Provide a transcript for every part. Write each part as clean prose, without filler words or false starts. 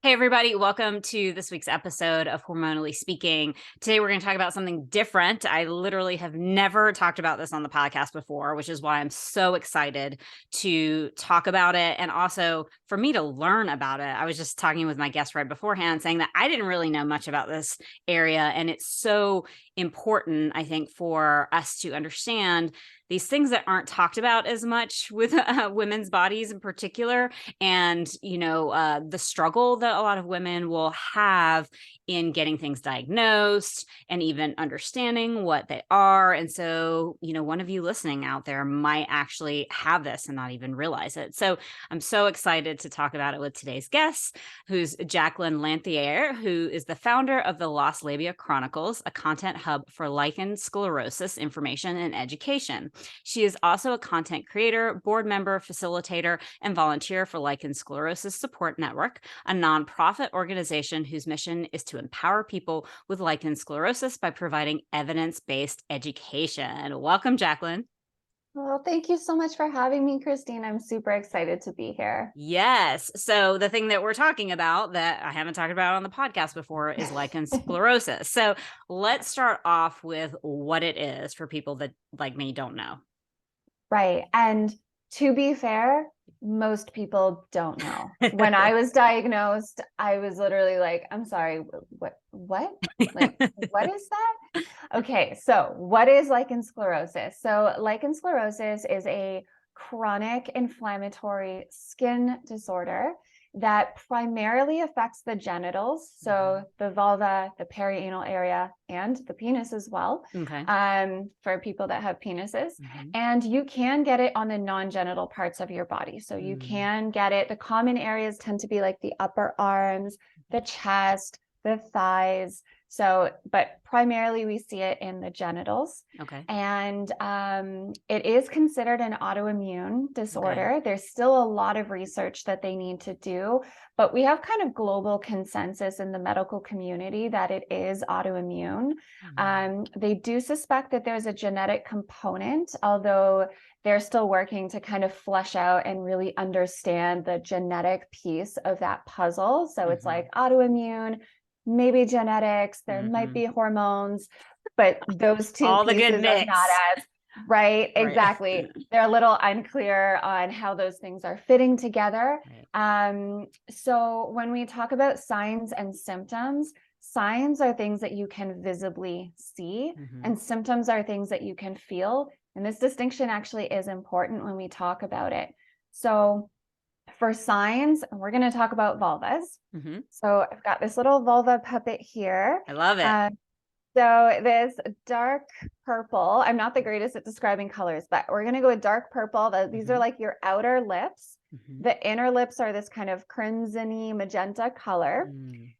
Hey, everybody. Welcome to this week's episode of Hormonally Speaking. Today, we're going to talk about something different. I literally have never talked about this on the podcast before, which is why I'm so excited to talk about it. And also for me to learn about it. I was just talking with my guest right beforehand saying that I didn't really know much about this area. And it's so important, I think, for us to understand these things that aren't talked about as much with women's bodies in particular. And, the struggle that a lot of women will have in getting things diagnosed and even understanding what they are. And so, one of you listening out there might actually have this and not even realize it. So I'm so excited to talk about it with today's guest, who's Jaclyn Lanthier, who is the founder of the Lost Labia Chronicles, a content hub for lichen sclerosus information and education. She is also a content creator, board member, facilitator, and volunteer for Lichen Sclerosus Support Network, a nonprofit organization whose mission is to empower people with lichen sclerosus by providing evidence-based education. Welcome, Jaclyn. Well, thank you so much for having me, Christine. I'm super excited to be here. Yes. So the thing that we're talking about that I haven't talked about on the podcast before is lichen sclerosus. So let's start off with what it is for people that, like me, don't know. Right. And to be fair, most people don't know. When I was diagnosed, I was literally like, I'm sorry, what? Like, what is that? Okay, so what is lichen sclerosus? So lichen sclerosus is a chronic inflammatory skin disorder that primarily affects the genitals, so the vulva, the perianal area, and the penis as well. Okay. For people that have penises. And you can get it on the non-genital parts of your body. So you can get it. The common areas tend to be like the upper arms, the chest, the thighs. So, but primarily we see it in the genitals. Okay. And it is considered an autoimmune disorder. Okay. There's still a lot of research that they need to do, but we have kind of global consensus in the medical community that it is autoimmune. They do suspect that there's a genetic component, although they're still working to kind of flesh out and really understand the genetic piece of that puzzle. So it's like autoimmune, maybe genetics, there might be hormones, but those two all the pieces good mix. are not as right. Exactly. They're a little unclear on how those things are fitting together. So when we talk about signs and symptoms, signs are things that you can visibly see, and symptoms are things that you can feel. And this distinction actually is important when we talk about it. So for signs, we're going to talk about vulvas. So I've got this little vulva puppet here. I love it. So this dark purple, I'm not the greatest at describing colors, but we're going to go with dark purple. These are like your outer lips. The inner lips are this kind of crimson-y magenta color.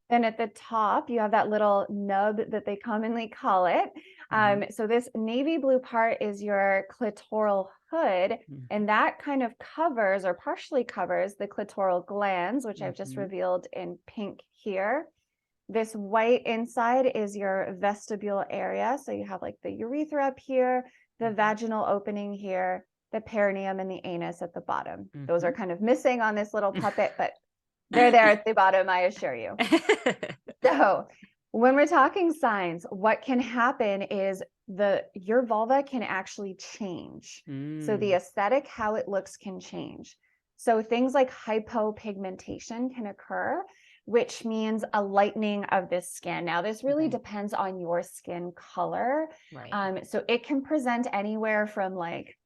Then at the top, you have that little nub that they commonly call it. So this navy blue part is your clitoral hood, and that kind of covers or partially covers the clitoral glands, which I've just revealed in pink here. This white inside is your vestibule area. So you have like the urethra up here, the vaginal opening here, the perineum, and the anus at the bottom. Those are kind of missing on this little puppet, but they're there at the bottom, I assure you. So when we're talking signs, what can happen is your vulva can actually change. So the aesthetic, how it looks, can change. So things like hypopigmentation can occur, which means a lightening of the skin. Now, this really depends on your skin color. So it can present anywhere from like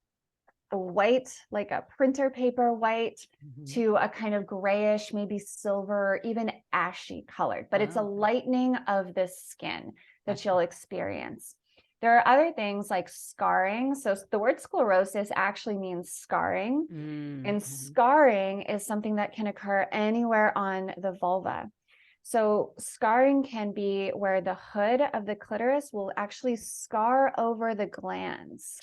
a white, like a printer paper white, to a kind of grayish, maybe silver, even ashy colored, but it's a lightening of the skin that you'll experience. There are other things like scarring. So the word sclerosis actually means scarring. And scarring is something that can occur anywhere on the vulva. So scarring can be where the hood of the clitoris will actually scar over the glands.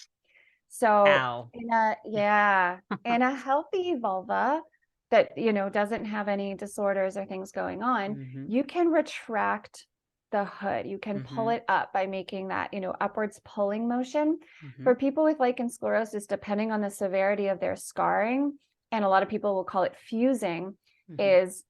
So in a healthy vulva that, doesn't have any disorders or things going on, you can retract the hood. You can pull it up by making that, upwards pulling motion. For people with lichen sclerosus, depending on the severity of their scarring, and a lot of people will call it fusing, is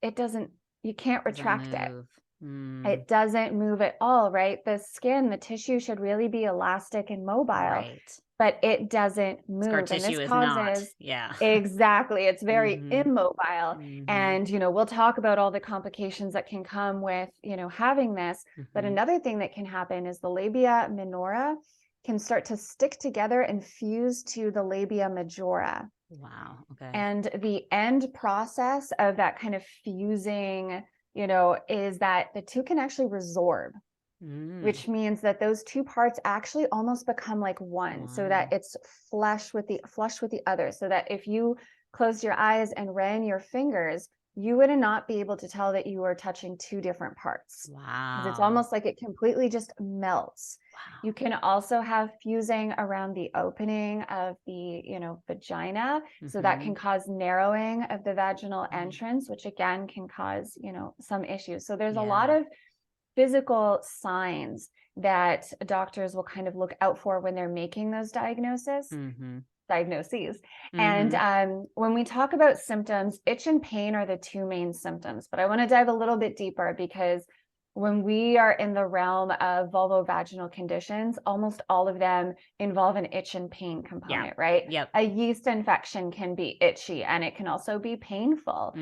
you can't Doesn't retract it. move. Mm, It doesn't move at all, right? The skin, the tissue should really be elastic and mobile, right. but it doesn't Scar move. And tissue this is not. causes, Yeah. exactly, it's very Mhm. immobile. Mhm. And, we'll talk about all the complications that can come with, having this. But Mhm. another thing that can happen is the labia minora can start to stick together and fuse to the labia majora. Wow. Okay. And the end process of that kind of fusing, is that the two can actually resorb, which means that those two parts actually almost become like one, so that Wow. it's flush with the other. So that if you closed your eyes and ran your fingers, you would not be able to tell that you were touching two different parts. Because it's Wow. almost like it completely just melts. Wow. You can also have fusing around the opening of the, vagina. So that can cause narrowing of the vaginal entrance, which again can cause, some issues. So there's a lot of physical signs that doctors will kind of look out for when they're making those diagnoses. And when we talk about symptoms, itch and pain are the two main symptoms. But I want to dive a little bit deeper, because when we are in the realm of vulvovaginal conditions, almost all of them involve an itch and pain component, right? Yep. A yeast infection can be itchy, and it can also be painful.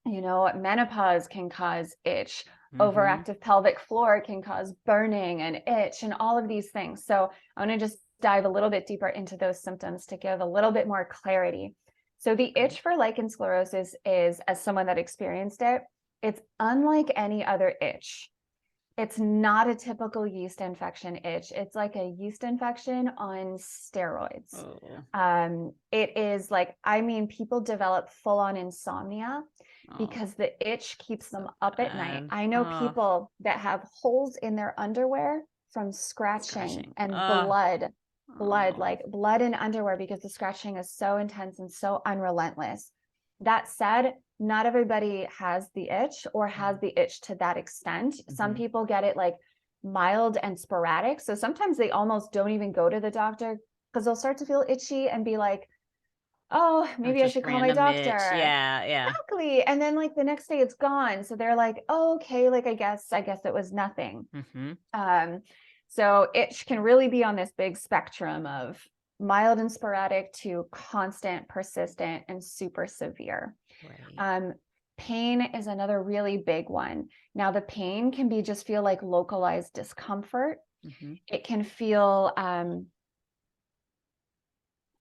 Menopause can cause itch. Overactive pelvic floor can cause burning and itch and all of these things. So I want to just dive a little bit deeper into those symptoms to give a little bit more clarity. So the itch for lichen sclerosus is, as someone that experienced it, it's unlike any other itch. It's not a typical yeast infection itch. It's like a yeast infection on steroids. It is like, people develop full-on insomnia because the itch keeps them up at night. I know people that have holes in their underwear from scratching and blood in underwear, because the scratching is so intense and so unrelentless. That said, not everybody has the itch or has the itch to that extent. Some people get it like mild and sporadic. So sometimes they almost don't even go to the doctor, because they'll start to feel itchy and be like, oh, maybe I should call my doctor. Yeah. Exactly. And then like the next day it's gone. So they're like, oh, okay, like I guess it was nothing. So itch can really be on this big spectrum of mild and sporadic to constant, persistent, and super severe. Pain is another really big one. Now, the pain can feel like localized discomfort. It can feel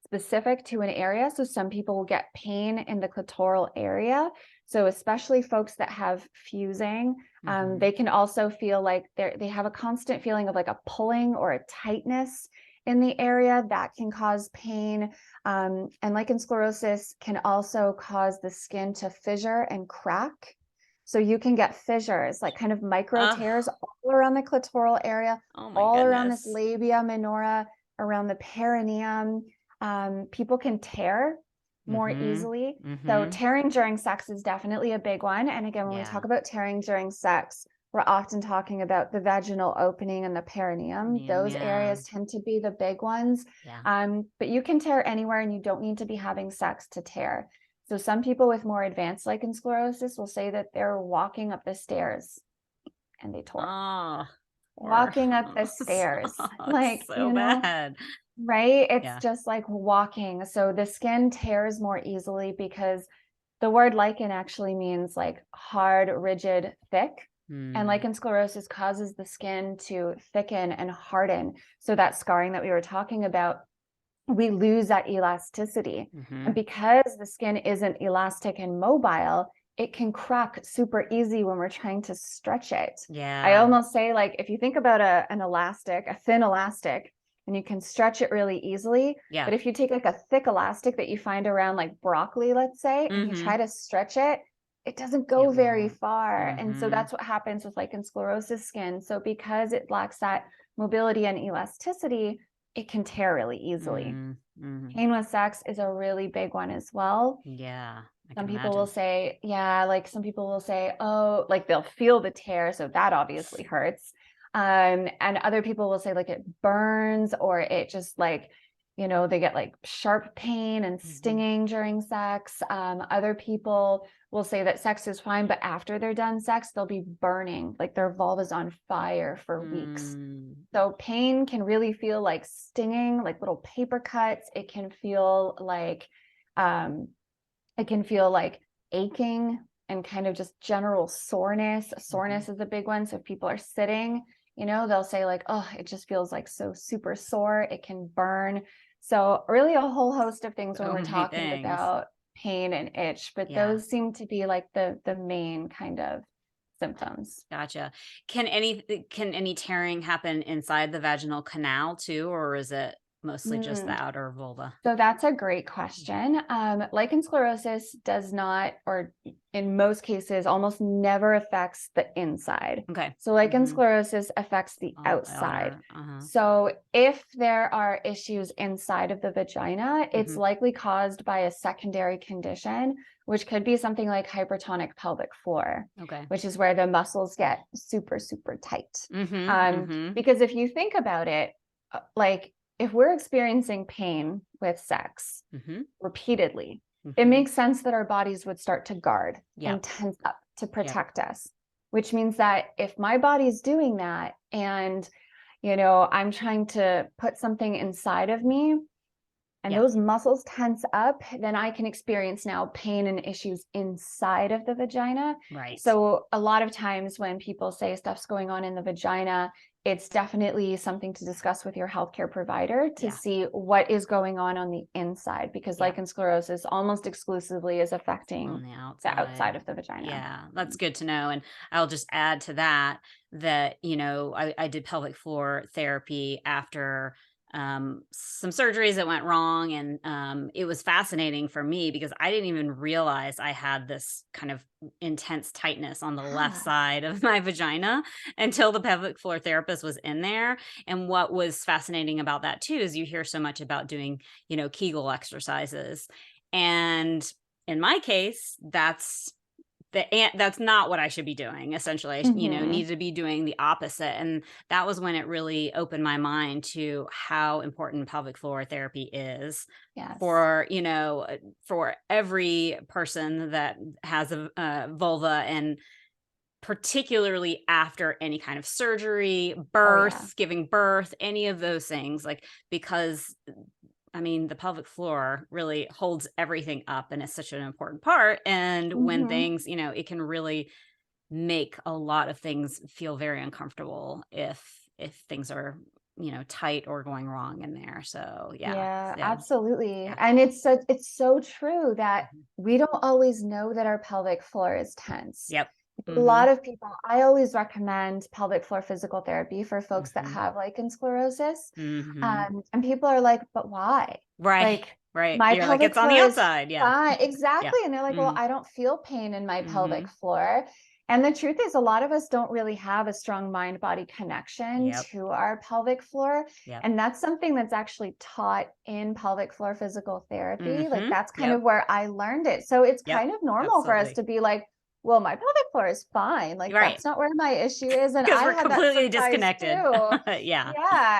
specific to an area. So some people will get pain in the clitoral area. So especially folks that have fusing, they can also feel like they have a constant feeling of like a pulling or a tightness in the area that can cause pain. And lichen sclerosus can also cause the skin to fissure and crack. So you can get fissures, like kind of micro tears all around the clitoral area, all around this labia minora, around the perineum. People can tear more easily. So tearing during sex is definitely a big one. And again, when we talk about tearing during sex, we're often talking about the vaginal opening and the perineum. Those areas tend to be the big ones. But you can tear anywhere, and you don't need to be having sex to tear. So some people with more advanced lichen sclerosus will say that they're walking up the stairs and they tore. Walking up the stairs. Like, so bad. Right? It's just like walking. So the skin tears more easily, because the word lichen actually means like hard, rigid, thick. And lichen sclerosus causes the skin to thicken and harden. So that scarring that we were talking about, we lose that elasticity. And because the skin isn't elastic and mobile, it can crack super easy when we're trying to stretch it. I almost say, like, if you think about an elastic, a thin elastic, and you can stretch it really easily. But if you take like a thick elastic that you find around like broccoli, let's say, and you try to stretch it, it doesn't go very far. And so that's what happens with lichen sclerosus skin. So because it lacks that mobility and elasticity, it can tear really easily. Pain with sex is a really big one as well. Some people will say, some people will say, oh, like they'll feel the tear. So that obviously hurts. And other people will say like it burns, or it just like they get like sharp pain and stinging during sex. Other people will say that sex is fine, but after they're done sex, they'll be burning, like their vulva's on fire for weeks. So pain can really feel like stinging, like little paper cuts. It can feel like aching and kind of just general soreness. Soreness is a big one. So if people are sitting, they'll say like, oh, it just feels like so super sore. It can burn. So really a whole host of things when we're talking about pain and itch, but those seem to be like the main kind of symptoms. Gotcha. Can any tearing happen inside the vaginal canal too, or is it mostly just the outer vulva? So that's a great question. Lichen sclerosus does not, or in most cases, almost never affects the inside. Okay. So lichen sclerosus affects the outside. So if there are issues inside of the vagina, it's likely caused by a secondary condition, which could be something like hypertonic pelvic floor, which is where the muscles get super, super tight. Because if you think about it, like, if we're experiencing pain with sex repeatedly, it makes sense that our bodies would start to guard and tense up to protect us, which means that if my body's doing that and, I'm trying to put something inside of me and those muscles tense up, then I can experience now pain and issues inside of the vagina. Right. So a lot of times when people say stuff's going on in the vagina, it's definitely something to discuss with your healthcare provider to see what is going on the inside, because lichen sclerosus almost exclusively is affecting the outside of the vagina. Yeah, that's good to know. And I'll just add to that, I did pelvic floor therapy after some surgeries that went wrong. And it was fascinating for me because I didn't even realize I had this kind of intense tightness on the left side of my vagina until the pelvic floor therapist was in there. And what was fascinating about that too is you hear so much about doing, Kegel exercises. And in my case, that's not what I should be doing. Essentially, I need to be doing the opposite. And that was when it really opened my mind to how important pelvic floor therapy is for, for every person that has a vulva, and particularly after any kind of surgery, birth, giving birth, any of those things, like, because the pelvic floor really holds everything up and it's such an important part. And when things, it can really make a lot of things feel very uncomfortable if things are, tight or going wrong in there. So absolutely. And it's so true that we don't always know that our pelvic floor is tense. A lot of people, I always recommend pelvic floor physical therapy for folks that have lichen sclerosus. And people are like, but why? Right. My You're pelvic like, it's on the outside. Exactly. And they're like, well, I don't feel pain in my pelvic floor. And the truth is, a lot of us don't really have a strong mind-body connection to our pelvic floor. And that's something that's actually taught in pelvic floor physical therapy. Like, that's kind of where I learned it. So it's kind of normal for us to be like, well, my pelvic floor is fine. Like, that's not where my issue is. And because I we're had completely that disconnected. too.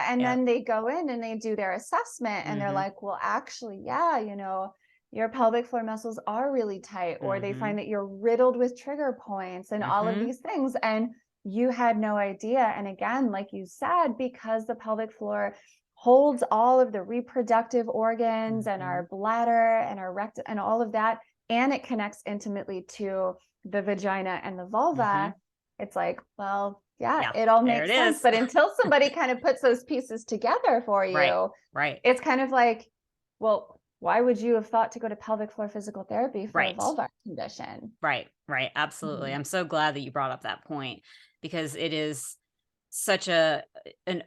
And then they go in and they do their assessment and they're like, well, actually, your pelvic floor muscles are really tight, or they find that you're riddled with trigger points and all of these things. And you had no idea. And again, like you said, because the pelvic floor holds all of the reproductive organs and our bladder and our rectum and all of that, and it connects intimately to the vagina and the vulva, it's like, well, it all makes sense. But until somebody kind of puts those pieces together for you, it's kind of like, well, why would you have thought to go to pelvic floor physical therapy for a vulvar condition? Right. Absolutely. I'm so glad that you brought up that point, because it is such an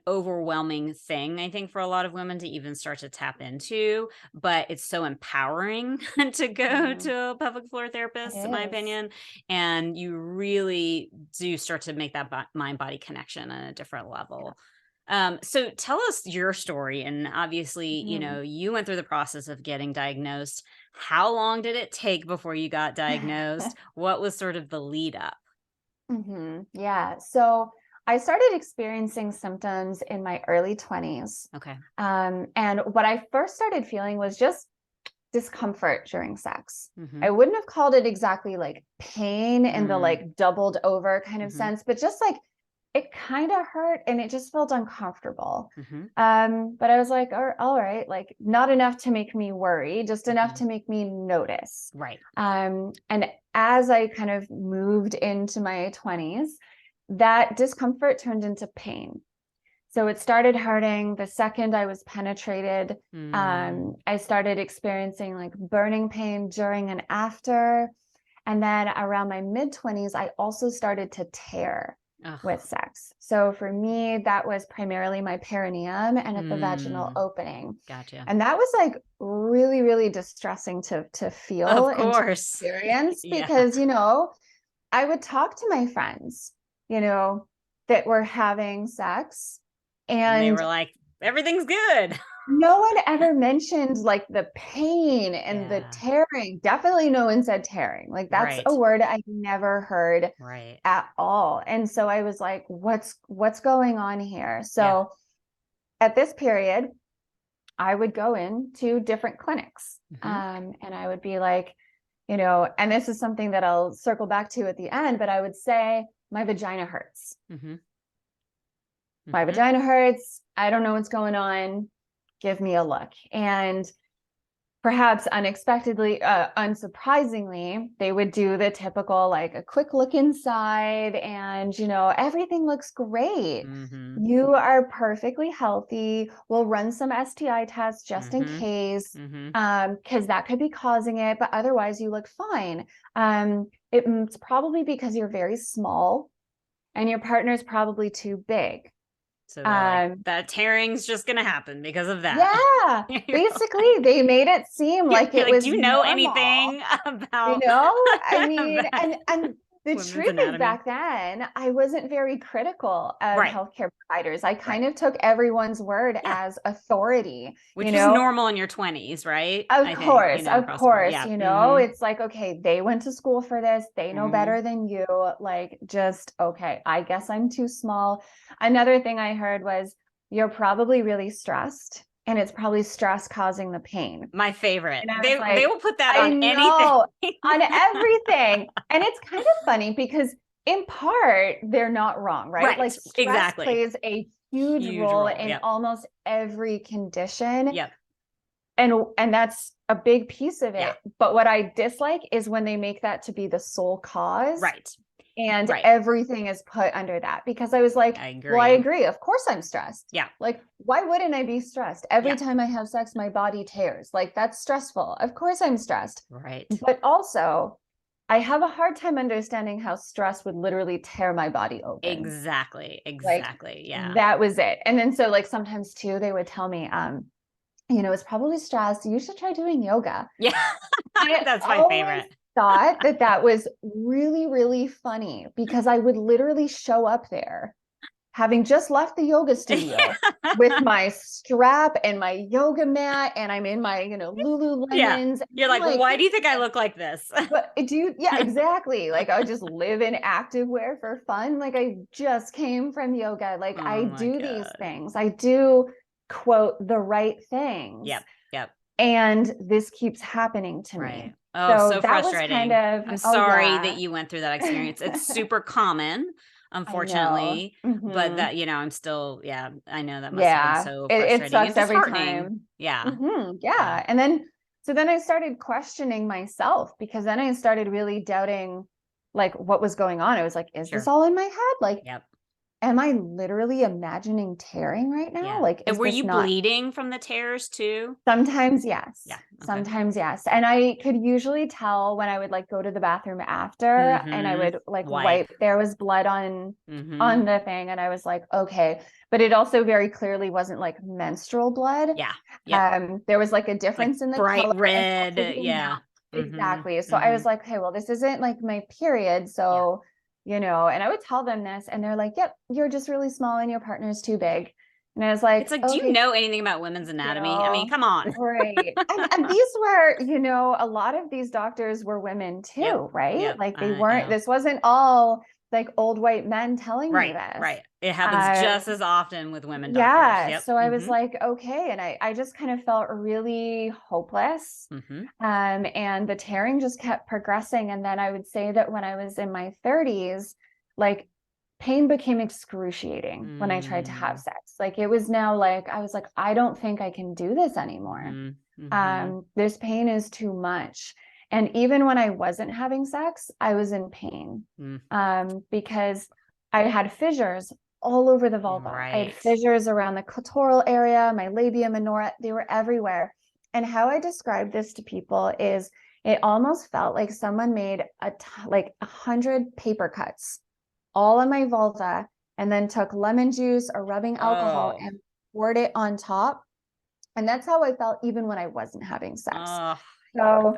overwhelming thing, I think, for a lot of women to even start to tap into, but it's so empowering to go to a pelvic floor therapist, in my opinion. And you really do start to make that mind-body connection on a different level. So tell us your story. And obviously, you went through the process of getting diagnosed. How long did it take before you got diagnosed? What was sort of the lead up? So I started experiencing symptoms in my early 20s. Okay. And what I first started feeling was just discomfort during sex. Mm-hmm. I wouldn't have called it exactly like pain in the like doubled over kind of sense, but just like it kind of hurt and it just felt uncomfortable. But I was like, all right, like not enough to make me worry, just enough to make me notice. Right. And as I kind of moved into my 20s, that discomfort turned into pain. So it started hurting the second I was penetrated. I started experiencing like burning pain during and after. And then around my mid-20s, I also started to tear with sex. So for me, that was primarily my perineum and at the vaginal opening. Gotcha. And that was like really, really distressing to feel and to experience because, you know, I would talk to my friends, you know, that were having sex and they were like, everything's good. No one ever mentioned like the pain and the tearing. Definitely no one said tearing. Like that's a word I never heard at all. And so I was like, what's going on here? So at this period, I would go into different clinics and I would be like, you know, and this is something that I'll circle back to at the end, but I would say my vagina hurts. My vagina hurts. I don't know what's going on. Give me a look. And perhaps unexpectedly, unsurprisingly, they would do the typical, like a quick look inside and, you know, everything looks great. You are perfectly healthy. We'll run some STI tests just in case, because that could be causing it, but otherwise you look fine. It's probably because you're very small and your partner's probably too big. So like, that tearing's just going to happen because of that. Yeah. Basically, they made it seem like it was do you know normal. anything about, you know, I mean, and the truth anatomy. Is back then, I wasn't very critical of healthcare providers. I kind of took everyone's word as authority. Which is normal in your 20s, right? Of course, you know, it's like, okay, they went to school for this. They know better than you. Like, just, okay, I guess I'm too small. Another thing I heard was, you're probably really stressed. And it's probably stress causing the pain. My favorite. They will put that on anything. On everything. And it's kind of funny because in part, they're not wrong, right? Like stress plays a huge role in almost every condition. And that's a big piece of it. But what I dislike is when they make that to be the sole cause. And everything is put under that, because I was like, I agree. Of course I'm stressed. Like, why wouldn't I be stressed? Every time I have sex, my body tears. Like, that's stressful. Of course I'm stressed. But also, I have a hard time understanding how stress would literally tear my body open. Exactly. Like, that was it. And then so like sometimes too, they would tell me, you know, it's probably stress. You should try doing yoga. That's my favorite. Thought that was really, really funny, because I would literally show up there having just left the yoga studio with my strap and my yoga mat, and I'm in my, you know, Lululemons. You're like, why do you think I look like this? But exactly. Like, I would just live in activewear for fun. Like, I just came from yoga. Like, I do these things. I do, quote, the right things. And this keeps happening to me. Oh, so frustrating. I'm sorry that you went through that experience. It's super common, unfortunately, but that, you know, I'm still, I know that must have been so frustrating. It sucks every time. And then, so then I started questioning myself, because then I started really doubting like what was going on. I was like, is this all in my head? Like, am I literally imagining tearing right now? Like, and were you bleeding from the tears too? Sometimes, yes. Sometimes, yes. And I could usually tell when I would like go to the bathroom after and I would like wipe. There was blood on the thing. And I was like, okay. But it also very clearly wasn't like menstrual blood. There was like a difference in the bright color. red. Exactly. So I was like, okay, well, this isn't like my period. So you know, and I would tell them this and they're like, yep, you're just really small and your partner's too big. And I was like, it's like, do you know anything about women's anatomy? I mean, come on. And these were, you know, a lot of these doctors were women too, right? Like they weren't, this wasn't all like old white men telling me this. It happens just as often with women doctors. Yeah. Yep. So I was like, okay. And I just kind of felt really hopeless. And the tearing just kept progressing. And then I would say that when I was in my 30s, like pain became excruciating when I tried to have sex. Like it was now like, I was like, I don't think I can do this anymore. This pain is too much. And even when I wasn't having sex, I was in pain because I had fissures all over the vulva. I had fissures around the clitoral area, my labia minora, they were everywhere. And how I describe this to people is it almost felt like someone made like 100 paper cuts all on my vulva and then took lemon juice or rubbing alcohol and poured it on top. And that's how I felt even when I wasn't having sex. So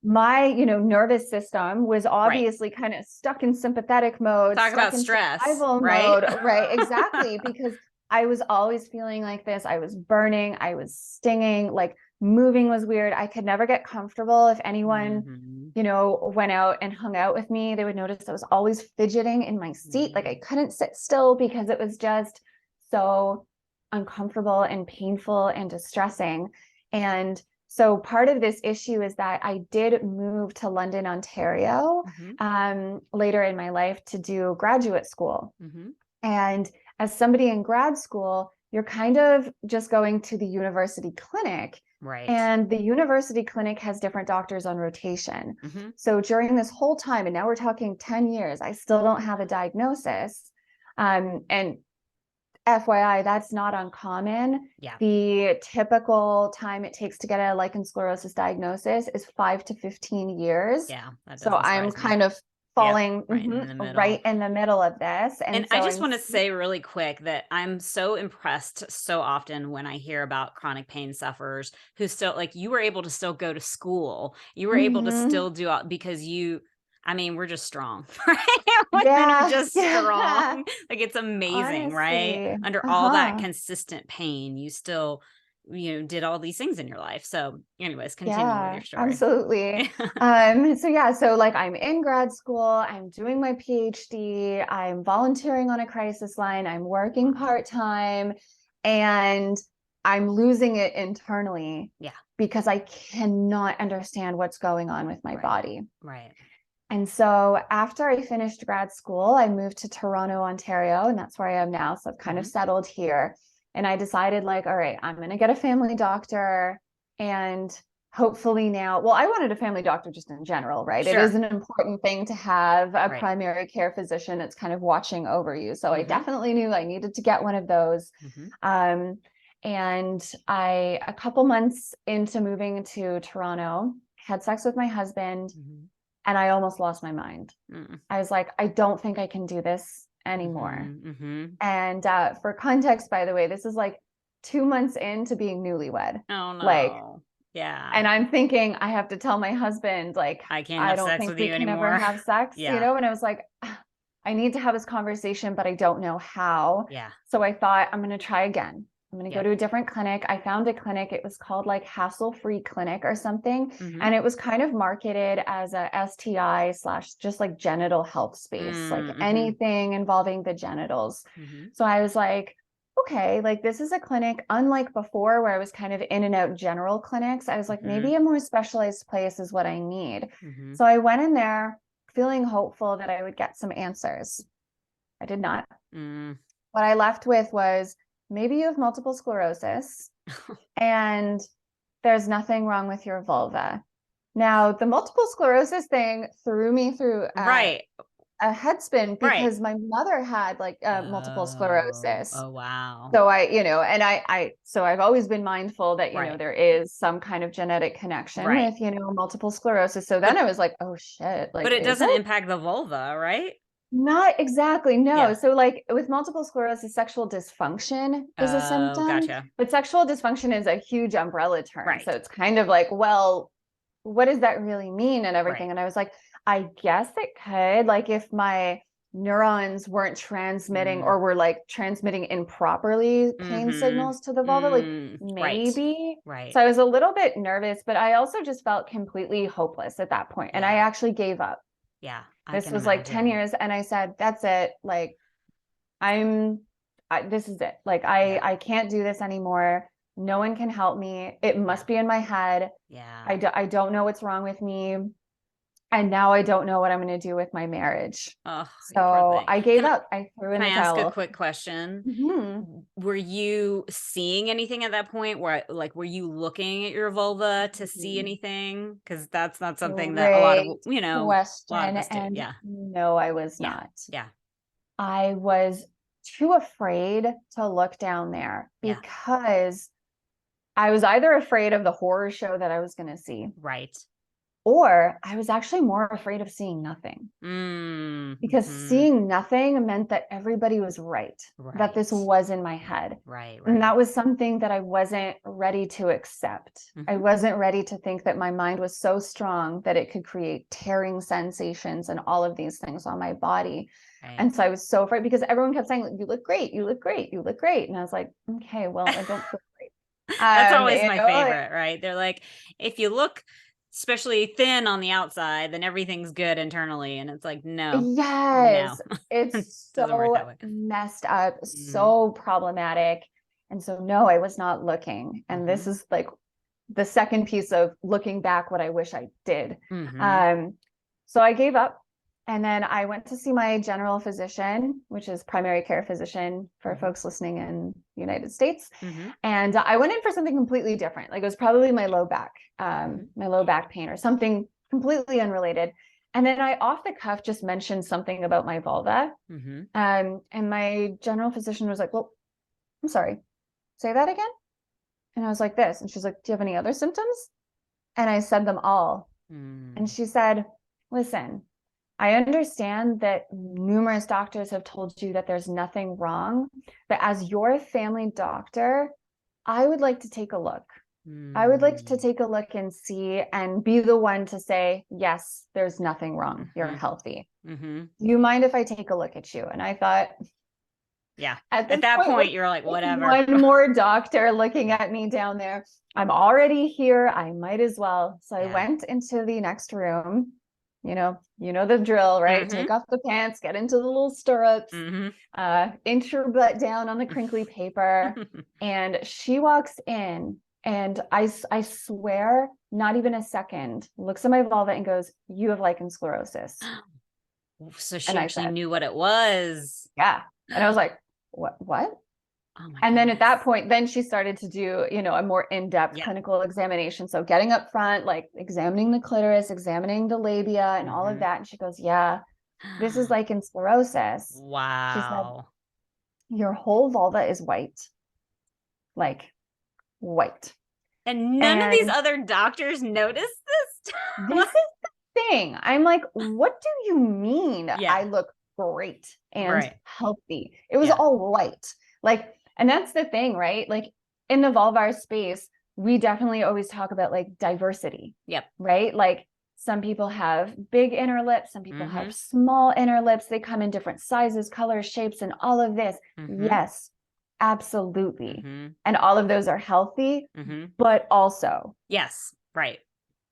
my, nervous system was obviously kind of stuck in sympathetic mode, Talk stuck about in stress, survival mode. Right. Exactly. Because I was always feeling like this. I was burning. I was stinging, like moving was weird. I could never get comfortable. If anyone, went out and hung out with me, they would notice I was always fidgeting in my seat. Like I couldn't sit still because it was just so uncomfortable and painful and distressing. And so part of this issue is that I did move to London, Ontario, later in my life to do graduate school. And as somebody in grad school, you're kind of just going to the university clinic. And the university clinic has different doctors on rotation. So during this whole time, and now we're talking 10 years, I still don't have a diagnosis. And FYI, that's not uncommon. The typical time it takes to get a lichen sclerosus diagnosis is 5 to 15 years. So I'm kind of falling right in the middle of this. And so I just want to say really quick that I'm so impressed so often when I hear about chronic pain sufferers who still, like, you were able to still go to school. You were able to still do all because we're just strong, right? Women are just strong. Like it's amazing, right? Under all that consistent pain, you still, did all these things in your life. So anyways, continue with your story. Absolutely. So like I'm in grad school, I'm doing my PhD, I'm volunteering on a crisis line, I'm working part-time, and I'm losing it internally. Because I cannot understand what's going on with my body. And so after I finished grad school, I moved to Toronto, Ontario, and that's where I am now. So I've kind of settled here. And I decided like, all right, I'm going to get a family doctor. And hopefully now, well, I wanted a family doctor just in general, right? It is an important thing to have a primary care physician that's kind of watching over you. So I definitely knew I needed to get one of those. And a couple months into moving to Toronto, had sex with my husband. And I almost lost my mind. I was like, I don't think I can do this anymore. And for context, by the way, this is like 2 months into being newlywed. Oh no. Like, and I'm thinking I have to tell my husband, like, I don't think we can ever have sex, and I was like, I need to have this conversation, but I don't know how. So I thought I'm going to try again. I'm going to go to a different clinic. I found a clinic. It was called like Hassle-Free Clinic or something. And it was kind of marketed as a STI / just like genital health space, like anything involving the genitals. So I was like, okay, like this is a clinic unlike before where I was kind of in and out general clinics. I was like, maybe a more specialized place is what I need. So I went in there feeling hopeful that I would get some answers. I did not. What I left with was, maybe you have multiple sclerosis and there's nothing wrong with your vulva. Now, the multiple sclerosis thing threw me through a headspin because my mother had like multiple sclerosis. Oh, wow. So so I've always been mindful that, there is some kind of genetic connection with, multiple sclerosis. So then I was like, oh shit. Like, but it doesn't impact the vulva, right? Not exactly. No. So like with multiple sclerosis, sexual dysfunction is a symptom. Gotcha. But sexual dysfunction is a huge umbrella term. So it's kind of like, well, what does that really mean and everything? And I was like, I guess it could, like if my neurons weren't transmitting or were like transmitting improperly pain signals to the vulva, like maybe. So I was a little bit nervous, but I also just felt completely hopeless at that point. And I actually gave up. This was like 10 years. And I said, that's it. Like, This is it. Like, Yeah. I can't do this anymore. No one can help me. It must be in my head. Yeah. I don't know what's wrong with me. And now I don't know what I'm going to do with my marriage. Oh, you poor So thing. I gave up. I threw in Can the I ask a towel. quick question? Mhm. Were you seeing anything at that point where, like, were you looking at your vulva to see Mhm. anything? Because that's not something that a lot of, Great a lot of question. us do. And Yeah. no, I was Yeah. not. Yeah. I was too afraid to look down there Yeah. because I was either afraid of the horror show that I was going to see, Right. or I was actually more afraid of seeing nothing. Because Mm-hmm. seeing nothing meant that everybody was right, that this Right. was in my head. Right. And Right. that was something that I wasn't ready to accept. I Mhm. wasn't ready to think that my mind was so strong that it could create tearing sensations and all of these things on my body. Right. And so I was so afraid because everyone kept saying, you look great, you look great, you look great. And I was like, okay, well, I don't feel great. That's always You my know, like, favorite, right? They're like, if you look especially thin on the outside, then everything's good internally. And it's like, no, yes, it it's doesn't work so that way. messed up, Mhm. so problematic. And so, no, I was not looking. And this Mhm. is like the second piece of looking back what I wish I did. Mhm. So I gave up. And then I went to see my general physician, which is primary care physician for Mhm. folks listening in the United States. Mhm. And I went in for something completely different. Like, it was probably my low Mhm. back pain or something completely unrelated. And then I off the cuff just mentioned something about my vulva. Mhm. And my general physician was like, well, I'm sorry, say that again. And I was like this. And she's like, do you have any other symptoms? And I said them all. And Mm. she said, listen, I understand that numerous doctors have told you that there's nothing wrong, but as your family doctor, I would like to take a look. I would like to Mm. take a look and see and be the one to say, yes, there's nothing wrong. You're Mhm. healthy. Mhm. Do you mind if I take a look at you? And I thought, Yeah. at At this that point, point, you're like, whatever. one more doctor looking Yeah. at me down there. I'm already here. I might as well. So I Yeah. went into the next room. You know the drill, right? Mhm. Take off the pants, get into the little stirrups, Mhm. inch your butt down on the crinkly paper. And she walks in, and I swear, not even a second, looks at my vulva and goes, you have lichen sclerosus. So And she I actually said, knew what it was. yeah. And I was like, what? Oh my And then at that goodness. point, then she started to do, a more in-depth Yeah. clinical examination. So getting up front, like examining the clitoris, examining the labia and all of Mhm. that. And she goes, yeah, this is lichen sclerosus. She said, Wow. your whole vulva is white, like white. And none of these And other doctors noticed this? this is the thing. I'm like, what do you mean Yeah. I look great and Right. healthy? It was Yeah. all white. Like, and that's the thing, right? Like, in the vulvar space, we definitely always talk about like diversity, Yep. right? Like, some people have big inner lips, some people have Mhm. small inner lips. They come in different sizes, colors, shapes, and all of this. Mhm. Yes, absolutely. Mhm. And all of those are healthy, Mhm. but also Yes. Right.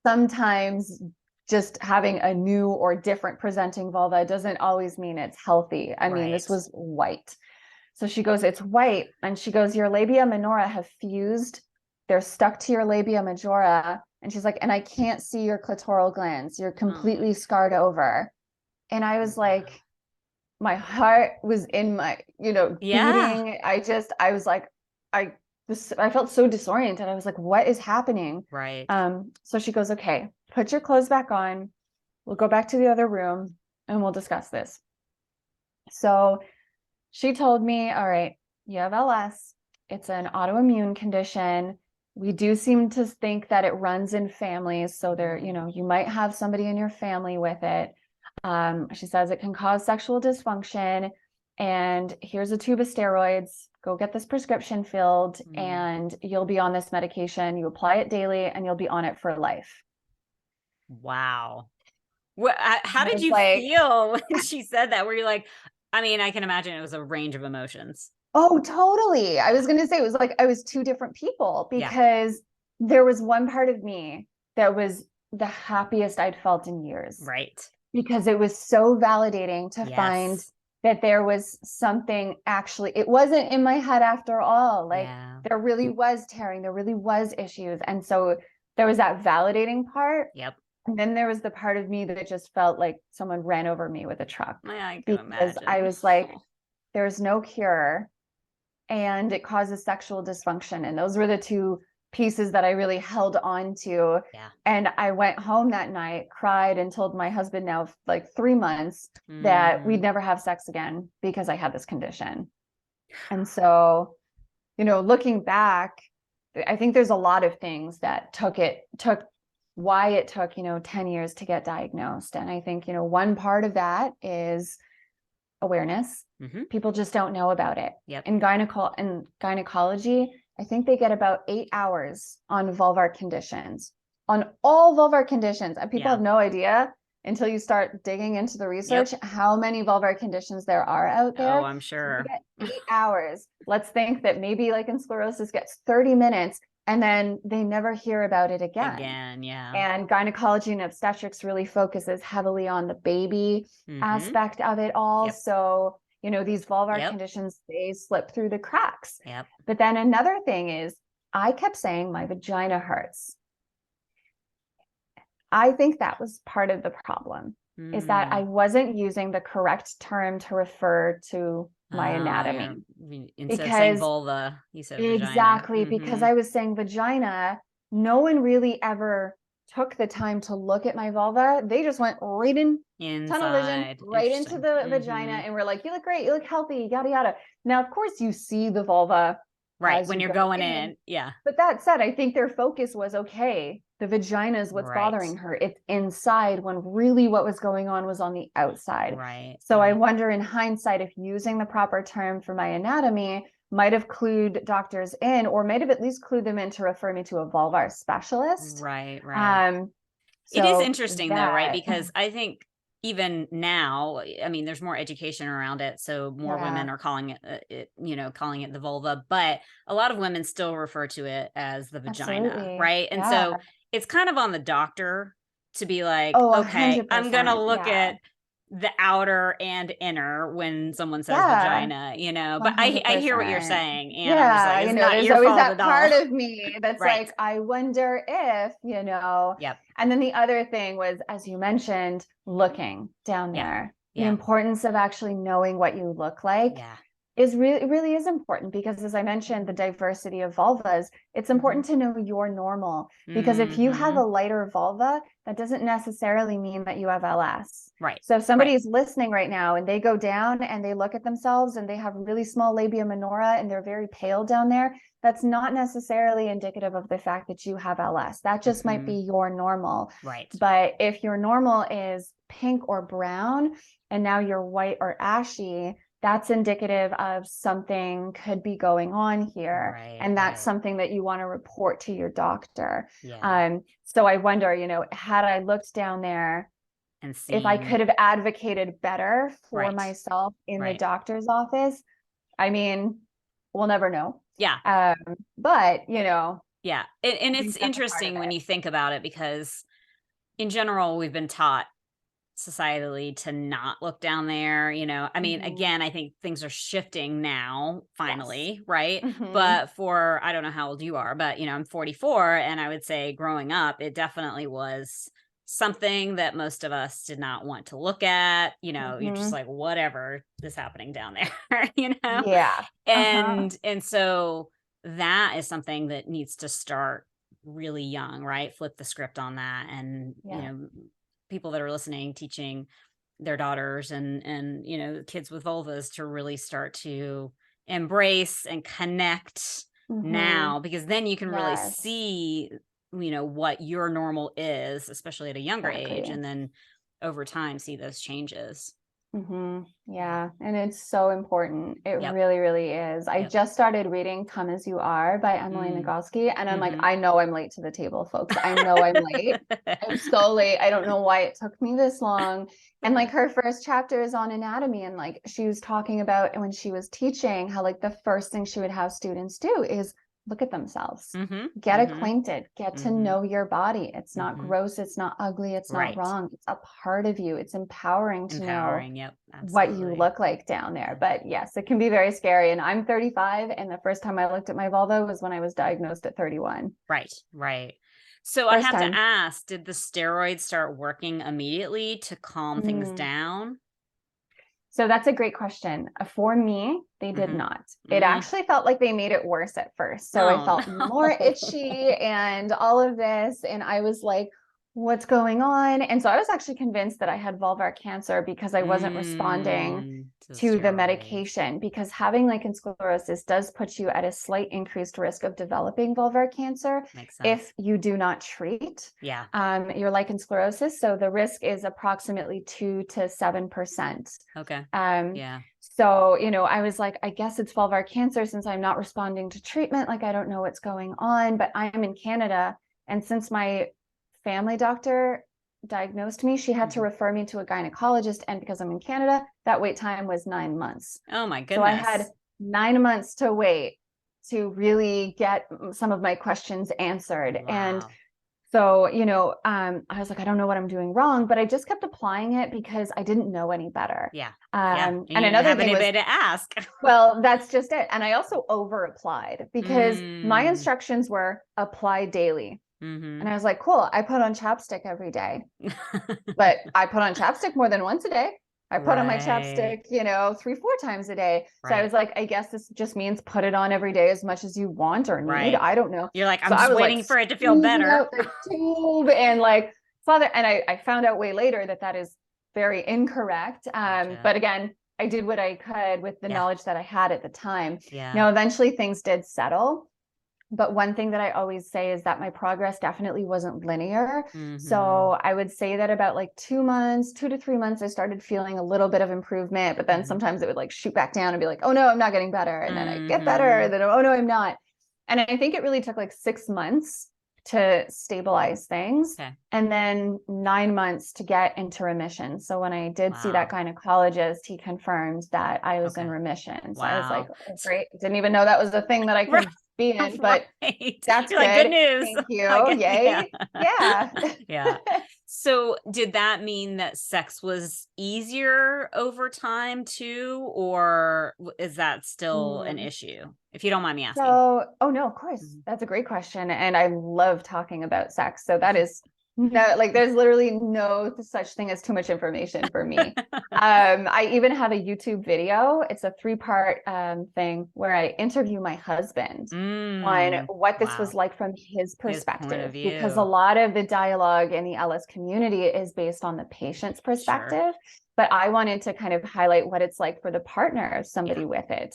sometimes just having a new or different presenting vulva doesn't always mean it's healthy. I mean, this Right. was white. So she goes, it's white. And she goes, your labia minora have fused. They're stuck to your labia majora. And she's like, and I can't see your clitoral glands. You're Oh. completely scarred over. And I was Wow. like, my heart was in my, Yeah. beating. I was like, I felt so disoriented. I was like, what is happening? Right. So she goes, okay, put your clothes back on. We'll go back to the other room and we'll discuss this. So she told me, all right, you have LS. It's an autoimmune condition. We do seem to think that it runs in families. So there, you might have somebody in your family with it. She says it can cause sexual dysfunction. And here's a tube of steroids. Go get this prescription filled, Mm. and you'll be on this medication. You apply it daily, and you'll be on it for life. Wow. How I did was you like, feel when she said that? Were you like, I mean, I can imagine it was a range of emotions. oh, totally. I Yeah. was going to say, it was like I was two different people, Yeah. because there was one part of me that was the happiest I'd felt in years, Right. because it was so validating to find Yes. that there was something actually, it wasn't in my head after all. Like there really was tearing, there really was issues. And so there was that validating part. Yep. And then there was the part of me that just felt like someone ran over me with a truck. I can because imagine. I was like, there's no cure and it causes sexual dysfunction. And those were the two pieces that I really held on to. Yeah. And I went home that night, cried, and told my husband now like 3 months that we'd never have sex again because I had this condition. And so, you know, looking back, I think there's a lot of things that took why it took, you know, 10 years to get diagnosed. And I think, you know, one part of that is awareness. People just don't know about it. In gynecology, I think they get about 8 hours on vulvar conditions, on all vulvar conditions. And people have no idea until you start digging into the research how many vulvar conditions there are out there. Oh, I'm sure. So you get 8 hours. Let's think that maybe lichen sclerosus gets 30 minutes and then they never hear about it again. And gynecology and obstetrics really focuses heavily on the baby aspect of it all. So, you know, these vulvar conditions, they slip through the cracks. But then another thing is I kept saying my vagina hurts. I think that was part of the problem, is that I wasn't using the correct term to refer to my anatomy. Instead of saying vulva, you said vagina. Exactly, because I was saying vagina. No one really ever took the time to look at my vulva. They just went right in tunnel vision, right into the vagina, and we're like, you look great, you look healthy, yada yada. Now, of course, you see the vulva when you're going in. But that said, I think their focus was, okay, the vagina is what's bothering her. It's inside, when really what was going on was on the outside. So I wonder in hindsight if using the proper term for my anatomy might have clued doctors in, or might have at least clued them in to refer me to a vulvar specialist. It is interesting though, right? Because I think even now, I mean, there's more education around it. So more women are calling it, calling it the vulva, but a lot of women still refer to it as the vagina. Right. And so it's kind of on the doctor to be like, okay, 100%. I'm going to look at the outer and inner when someone says vagina, you know, but I hear what you're saying. And I'm just like, it's not there's your always fault that at all. part of me that's like, I wonder if, you know. And then the other thing was, as you mentioned, looking down there, the importance of actually knowing what you look like is really is important, because as I mentioned, the diversity of vulvas, it's important to know your normal, because if you have a lighter vulva, that doesn't necessarily mean that you have LS. So if somebody's listening right now and they go down and they look at themselves and they have really small labia minora and they're very pale down there, that's not necessarily indicative of the fact that you have LS. That just might be your normal. But if your normal is pink or brown and now you're white or ashy, that's indicative of something could be going on here. And that's something that you want to report to your doctor. So I wonder, you know, had I looked down there and if I could have advocated better for myself in the doctor's office, I mean, we'll never know. But, you know. And it's interesting when you think about it, because in general, we've been taught societally to not look down there, you know. I mean, again, I think things are shifting now, finally, right? But for, I don't know how old you are, but, you know, I'm 44, and I would say growing up, it definitely was something that most of us did not want to look at. You know, you're just like, whatever is happening down there, you know? And so that is something that needs to start really young, right? Flip the script on that. And, you know, people that are listening, teaching their daughters and, you know, kids with vulvas to really start to embrace and connect now, because then you can really see, you know, what your normal is, especially at a younger age, and then over time see those changes. Yeah. And it's so important. It really, really is. I just started reading Come As You Are by Emily Nagoski. And I'm like, I know I'm late to the table, folks. I know I'm late. I'm so late. I don't know why it took me this long. And like her first chapter is on anatomy. And like she was talking about when she was teaching how like the first thing she would have students do is look at themselves, Mm-hmm. get Mm-hmm. acquainted, get to Mm-hmm. know your body. It's not Mm-hmm. gross. It's not ugly. It's not Right. wrong. It's a part of you. It's empowering to know Empowering. Yep. what you Absolutely. look like down there. But yes, it can be very scary. And I'm 35. And the first time I looked at my vulva was when I was diagnosed at 31. Right. Right. So I First have to time. ask, did the steroids start working immediately to calm things down? So that's a great question. For me, they did Mm-hmm. not. It actually felt like they made it worse at first. So I Oh, felt more no. itchy and all of this. And I was like, what's going on? And so I was actually convinced that I had vulvar cancer because I wasn't responding to the medication, because having lichen sclerosus does put you at a slight increased risk of developing vulvar cancer Makes sense. if you do not treat your lichen sclerosus. So the risk is approximately 2 to 7%. Okay. Yeah. So, you know, I was like, I guess it's vulvar cancer since I'm not responding to treatment. Like, I don't know what's going on, but I'm in Canada. And since my family doctor diagnosed me, she had to refer me to a gynecologist. And because I'm in Canada, that wait time was 9 months. Oh my goodness. So I had 9 months to wait to really get some of my questions answered. Wow. And so, you know, I was like, I don't know what I'm doing wrong, but I just kept applying it because I didn't know any better. Yeah. And you didn't another have thing was, anybody to ask. well, that's just it. And I also over applied because my Mm. instructions were apply daily. Mm-hmm. And I was like, cool, I put on chapstick every day, but I put on chapstick more than once a day. I put on my chapstick, you know, 3-4 times a day. So I was like, I guess this just means put it on every day as much as you want or need. I don't know. You're like, I'm so just I was waiting like, for it to feel better. out the tube and like, father. And I found out way later that that is very incorrect. But again, I did what I could with the knowledge that I had at the time. Now, eventually things did settle. But one thing that I always say is that my progress definitely wasn't linear. So I would say that about like 2 months, 2 to 3 months, I started feeling a little bit of improvement, but then sometimes it would like shoot back down and be like, oh no, I'm not getting better. And then I get better. And then, oh no, I'm not. And I think it really took like 6 months to stabilize things. And then 9 months to get into remission. So when I did see that gynecologist, he confirmed that I was in remission. So I was like, oh, great. Didn't even know that was a thing that I could be in, but that's You're good. Like, good news. Thank you. Yay. Yeah. So did that mean that sex was easier over time too, or is that still an issue? If you don't mind me asking. So, oh no, of course. That's a great question. And I love talking about sex. So that is no, like there's literally no such thing as too much information for me. I even have a YouTube video. It's a 3-part thing where I interview my husband on what this was like from his perspective, because a lot of the dialogue in the LS community is based on the patient's perspective. But I wanted to kind of highlight what it's like for the partner of somebody with it.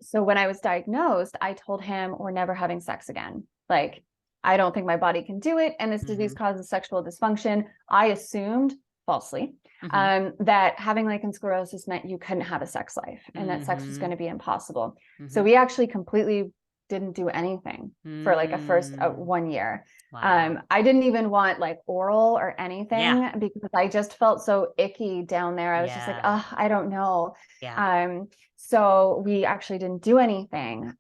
So when I was diagnosed, I told him, we're never having sex again. Like, I don't think my body can do it. And this disease causes sexual dysfunction. I assumed falsely that having lichen sclerosus meant you couldn't have a sex life and that sex was going to be impossible. So we actually completely didn't do anything for like a first 1 year. I didn't even want like oral or anything because I just felt so icky down there. I was just like, oh, I don't know. So we actually didn't do anything.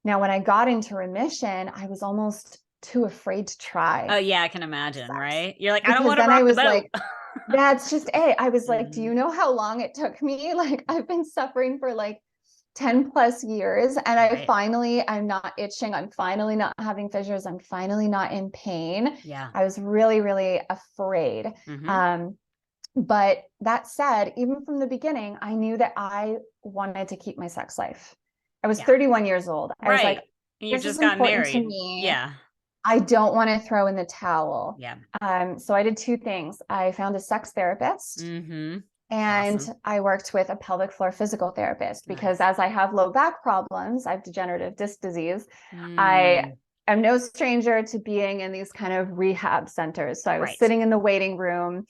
Now, when I got into remission, I was almost too afraid to try. Oh yeah, I can imagine, sex. Right? You're like, because I don't want to then rock I was the boat. Like, that's just it. I was like, do you know how long it took me? Like, I've been suffering for like 10 plus years and I'm not itching. I'm finally not having fissures. I'm finally not in pain. I was really, really afraid. But that said, even from the beginning, I knew that I wanted to keep my sex life. I was 31 years old. I was like, you just got married. To me. I don't want to throw in the towel. So I did 2 things. I found a sex therapist. And I worked with a pelvic floor physical therapist because as I have low back problems, I have degenerative disc disease. I am no stranger to being in these kind of rehab centers. So I was sitting in the waiting room,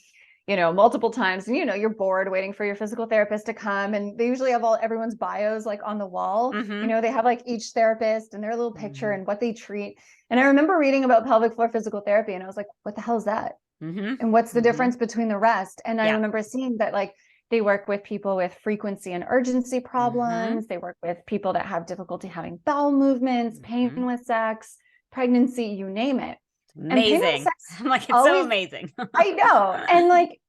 you know, multiple times, and, you know, you're bored waiting for your physical therapist to come. And they usually have everyone's bios like on the wall, you know, they have like each therapist and their little picture and what they treat. And I remember reading about pelvic floor physical therapy and I was like, what the hell is that? And what's the difference between the rest? And I remember seeing that like They work with people with frequency and urgency problems. They work with people that have difficulty having bowel movements, pain with sex, pregnancy, you name it. Amazing. I'm like, it's always, so amazing. I know. And like,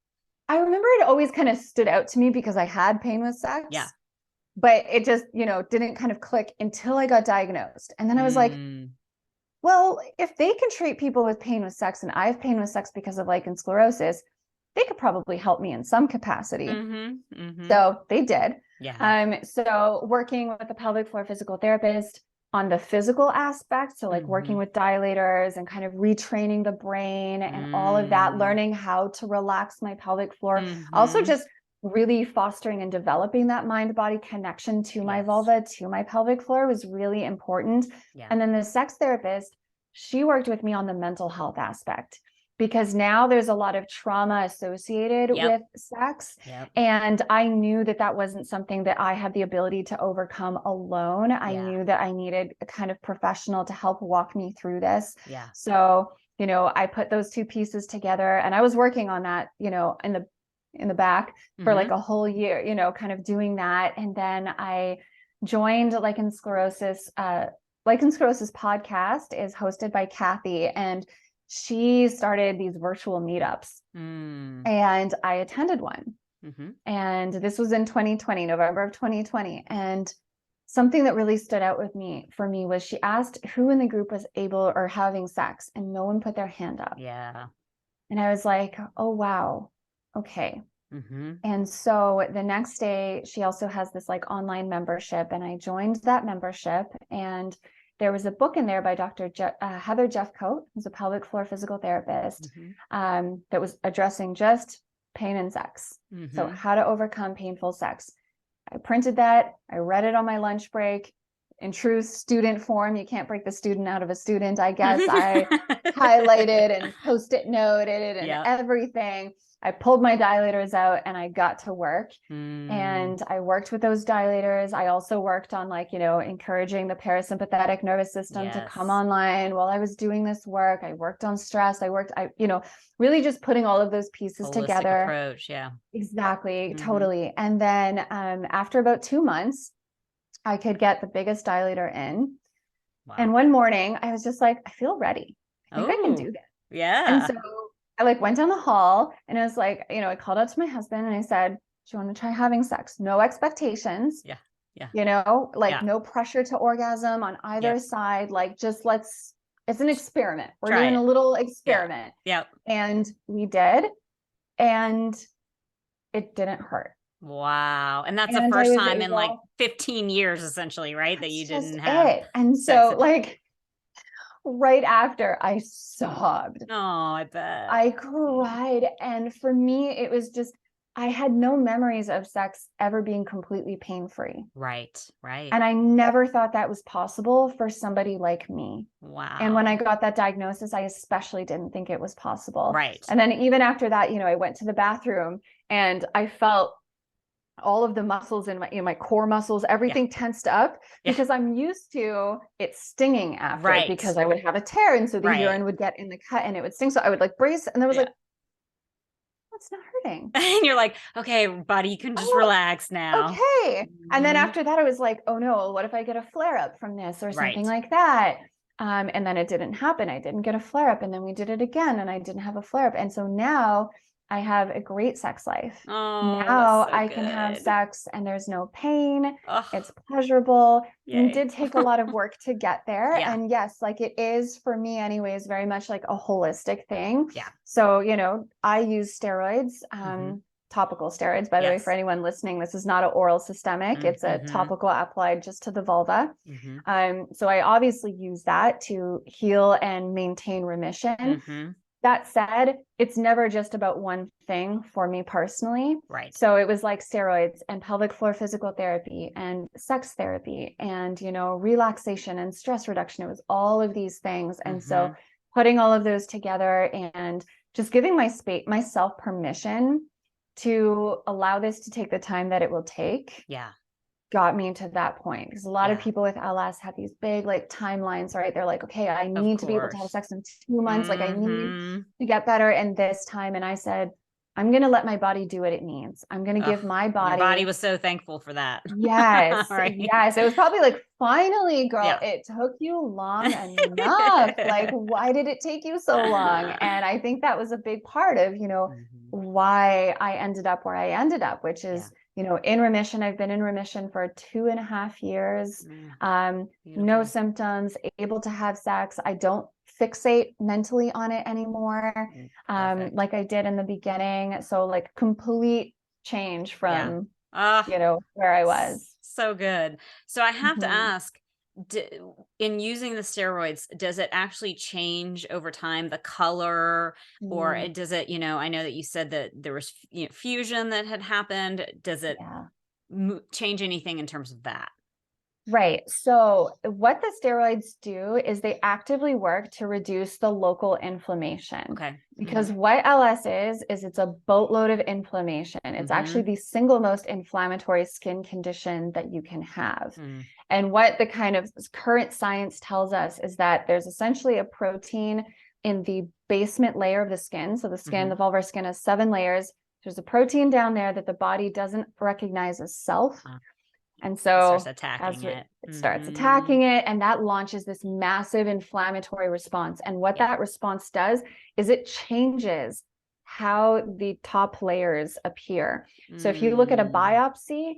I remember it always kind of stood out to me because I had pain with sex. Yeah. But it just, didn't kind of click until I got diagnosed. And then I was like, well, if they can treat people with pain with sex and I have pain with sex because of lichen sclerosus, they could probably help me in some capacity. So they did. Yeah. So working with a pelvic floor physical therapist on the physical aspect, so like working with dilators and kind of retraining the brain and all of that, learning how to relax my pelvic floor. Also just really fostering and developing that mind-body connection to my vulva, to my pelvic floor was really important. And then the sex therapist, she worked with me on the mental health aspect, because now there's a lot of trauma associated with sex. And I knew that that wasn't something that I had the ability to overcome alone. I knew that I needed a kind of professional to help walk me through this. So, I put those two pieces together, and I was working on that, in the back for like a whole year, kind of doing that. And then I joined Lichen Sclerosus. Lichen Sclerosus podcast is hosted by Kathy, and she started these virtual meetups, and I attended one. And this was in 2020, November of 2020. And something that really stood out for me was she asked who in the group was able or having sex, and no one put their hand up. And I was like, oh, wow. Okay. And so the next day, she also has this like online membership, and I joined that membership, and there was a book in there by Dr. Heather Jeffcoat, who's a pelvic floor physical therapist, that was addressing just pain and sex. So how to overcome painful sex. I printed that. I read it on my lunch break. In true student form, you can't break the student out of a student, I guess. I highlighted and Post-it noted and everything. I pulled my dilators out and I got to work, and I worked with those dilators. I also worked on encouraging the parasympathetic nervous system to come online while I was doing this work. I worked on stress. I really just putting all of those pieces Holistic together. Approach. Yeah, exactly. Totally. And then after about 2 months, I could get the biggest dilator in. Wow. And one morning I was just like, I feel ready. I think I can do this. Yeah. And so I went down the hall, and I was like, I called out to my husband and I said, do you want to try having sex? No expectations. No pressure to orgasm on either side. Just it's an experiment. We're doing a little experiment. And we did. And it didn't hurt. Wow. And that's the first time in 15 years, essentially, right? That you didn't have it. And so right after, I sobbed. Oh, I bet. I cried. And for me, it was just, I had no memories of sex ever being completely pain-free. Right. And I never thought that was possible for somebody like me. Wow. And when I got that diagnosis, I especially didn't think it was possible. Right. And then even after that, I went to the bathroom and I felt all of the muscles in my core muscles, everything tensed up because I'm used to it stinging after because I would have a tear. And so the urine would get in the cut and it would sting. So I would brace, and there was it's not hurting. And you're like, okay, body, you can just relax now. Okay. And then after that, I was like, oh no, what if I get a flare up from this or something like that? And then it didn't happen. I didn't get a flare up, and then we did it again and I didn't have a flare up. And so now I have a great sex life. Now I can have sex and there's no pain. It's pleasurable. It did take a lot of work to get there. And yes, it is for me anyways, very much like a holistic thing. So, I use steroids, topical steroids, by the way, for anyone listening. This is not an oral systemic. It's a topical applied just to the vulva. So I obviously use that to heal and maintain remission. That said, it's never just about one thing for me personally. Right. So it was steroids and pelvic floor physical therapy and sex therapy and, relaxation and stress reduction. It was all of these things. And so putting all of those together and just giving myself permission to allow this to take the time that it will take. Got me to that point, because a lot of people with LS have these big timelines, right? They're like, okay, I need to be able to have sex in 2 months. I need to get better in this time. And I said, I'm going to let my body do what it needs. I'm going to give my body. Your body was so thankful for that. Yes. Right. Yes. It was probably like, finally, girl, Yeah. it took you long enough. Like, why did it take you so long? And I think that was a big part of, why I ended up where I ended up, which is, in remission. I've been in remission for 2.5 years. No symptoms, able to have sex. I don't fixate mentally on it anymore, like I did in the beginning. So like complete change from, where I was. So good. So I have to ask, in using the steroids, does it actually change over time the color, or does it, I know that you said that there was fusion that had happened. Does it change anything in terms of that? Right. So what the steroids do is they actively work to reduce the local inflammation. Okay. Because what LS is it's a boatload of inflammation. It's actually the single most inflammatory skin condition that you can have. And what the kind of current science tells us is that there's essentially a protein in the basement layer of the skin. So the skin, the vulvar skin has 7 layers. There's a protein down there that the body doesn't recognize as self. And so it starts attacking it, and that launches this massive inflammatory response. And what that response does is it changes how the top layers appear. So if you look at a biopsy,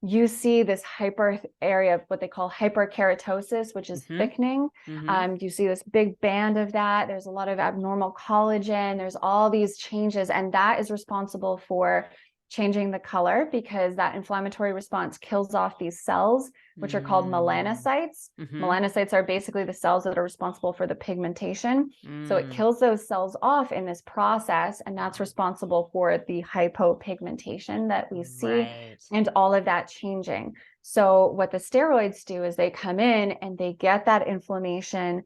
you see this hyper area of what they call hyperkeratosis, which is thickening. You see this big band of that. There's a lot of abnormal collagen. There's all these changes, and that is responsible for changing the color, because that inflammatory response kills off these cells, which are called melanocytes. Melanocytes are basically the cells that are responsible for the pigmentation. So it kills those cells off in this process, and that's responsible for the hypopigmentation that we see, and all of that changing. So what the steroids do is they come in and they get that inflammation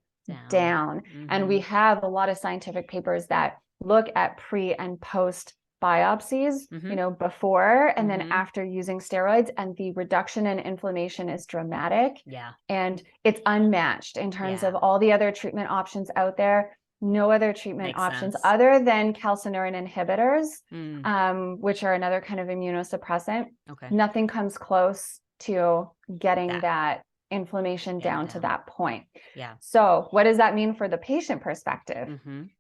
down. And we have a lot of scientific papers that look at pre and post biopsies, before and then after using steroids, and the reduction in inflammation is dramatic. And it's unmatched in terms of all the other treatment options out there. No other treatment options other than calcineurin inhibitors, which are another kind of immunosuppressant. Nothing comes close to getting that inflammation down to that point. So what does that mean for the patient perspective?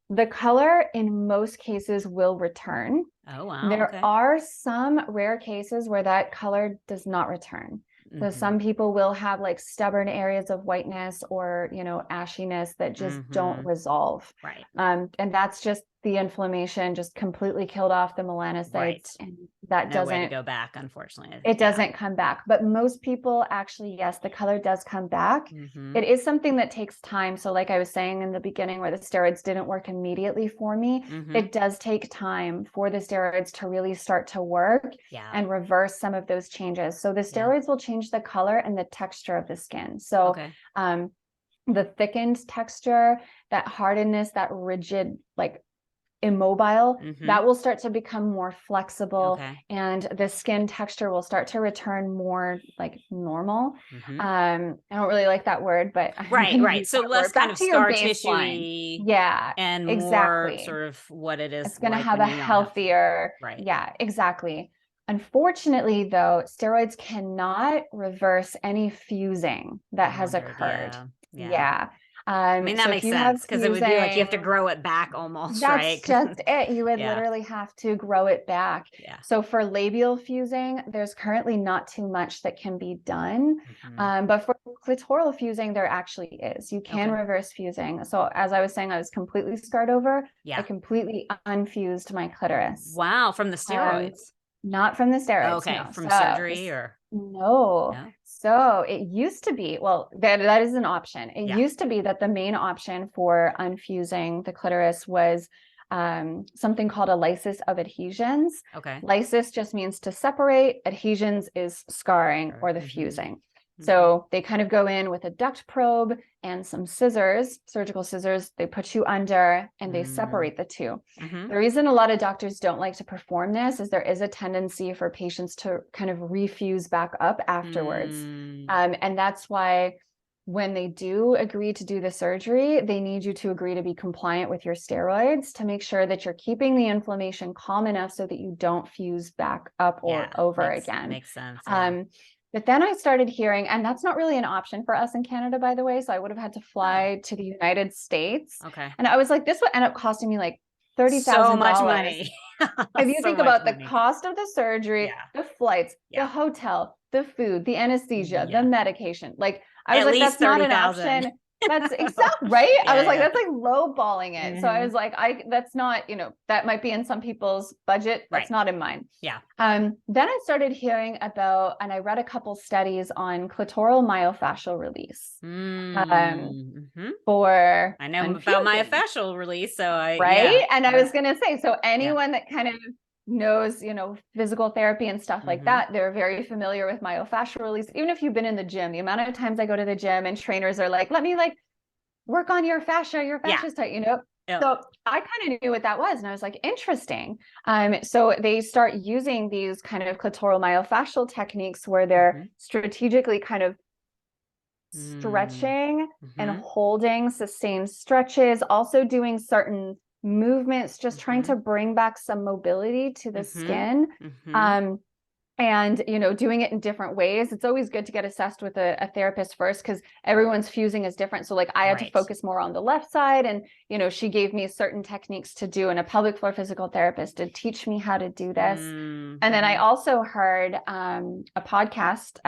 The color in most cases will return. There are some rare cases where that color does not return. So some people will have like stubborn areas of whiteness or, ashiness that just don't resolve. And that's just the inflammation just completely killed off the melanocytes. And that doesn't way to go back, unfortunately. It doesn't come back. But most people actually, yes, the color does come back. It is something that takes time. So like I was saying in the beginning, where the steroids didn't work immediately for me, it does take time for the steroids to really start to work and reverse some of those changes. So the steroids will change the color and the texture of the skin. So the thickened texture, that hardness, that rigid, like immobile, that will start to become more flexible, and the skin texture will start to return more like normal. I don't really like that word, but right. So less kind of scar tissue, and more sort of what it is. It's going to have a healthier, exactly. Unfortunately, though, steroids cannot reverse any fusing that has occurred. I mean, that makes sense, because it would be like you have to grow it back almost, that's just it. You would literally have to grow it back. So for labial fusing, there's currently not too much that can be done. But for clitoral fusing, there actually is. You can reverse fusing. So as I was saying, I was completely scarred over. I completely unfused my clitoris. Wow. From the steroids? Not from the steroids. No. From surgery or? No. So it used to be, well, that is an option. It used to be that the main option for unfusing the clitoris was something called a lysis of adhesions. Lysis just means to separate. Adhesions is scarring or the fusing. So they kind of go in with a duct probe and some scissors, surgical scissors. They put you under and they separate the two. The reason a lot of doctors don't like to perform this is there is a tendency for patients to kind of refuse back up afterwards. And that's why when they do agree to do the surgery, they need you to agree to be compliant with your steroids to make sure that you're keeping the inflammation calm enough so that you don't fuse back up or over again. Makes sense. Yeah. But then I started hearing, and that's not really an option for us in Canada, by the way. So I would have had to fly to the United States. Okay. And I was like, this would end up costing me like $30,000. So much money. If you think about the cost of the surgery, the flights, the hotel, the food, the anesthesia, the medication, like I was like, that's not an option. That's exactly right. I was like, that's like lowballing it. So I was like, that's not, that might be in some people's budget. That's not in mine. Yeah. Then I started hearing about, and I read a couple studies on clitoral myofascial release. For I know about myofascial release. So and I was going to say, so anyone that kind of knows, physical therapy and stuff like that, they're very familiar with myofascial release. Even if you've been in the gym, the amount of times I go to the gym and trainers are like, let me work on your fascia is tight, So I kind of knew what that was. And I was like, interesting. So they start using these kind of clitoral myofascial techniques where they're strategically kind of stretching and holding sustained stretches, also doing certain movements, just trying to bring back some mobility to the skin. And, doing it in different ways. It's always good to get assessed with a therapist first, because everyone's fusing is different. So I had to focus more on the left side. And, she gave me certain techniques to do. And a pelvic floor physical therapist did teach me how to do this. And then I also heard a podcast.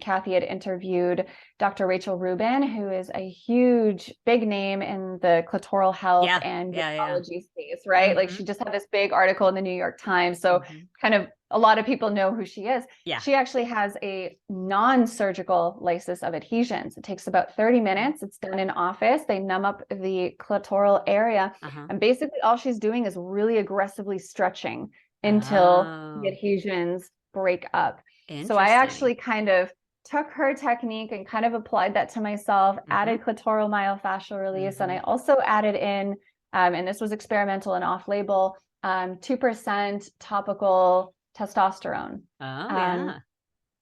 Kathy had interviewed Dr. Rachel Rubin, who is a huge, big name in the clitoral health and gynecology space, right? Like she just had this big article in the New York Times. So kind of a lot of people know who she is. She actually has a non-surgical lysis of adhesions. It takes about 30 minutes. It's done in office. They numb up the clitoral area. And basically all she's doing is really aggressively stretching until the adhesions break up. So I actually kind of took her technique and kind of applied that to myself, added clitoral myofascial release. And I also added in, and this was experimental and off-label, 2% topical testosterone. And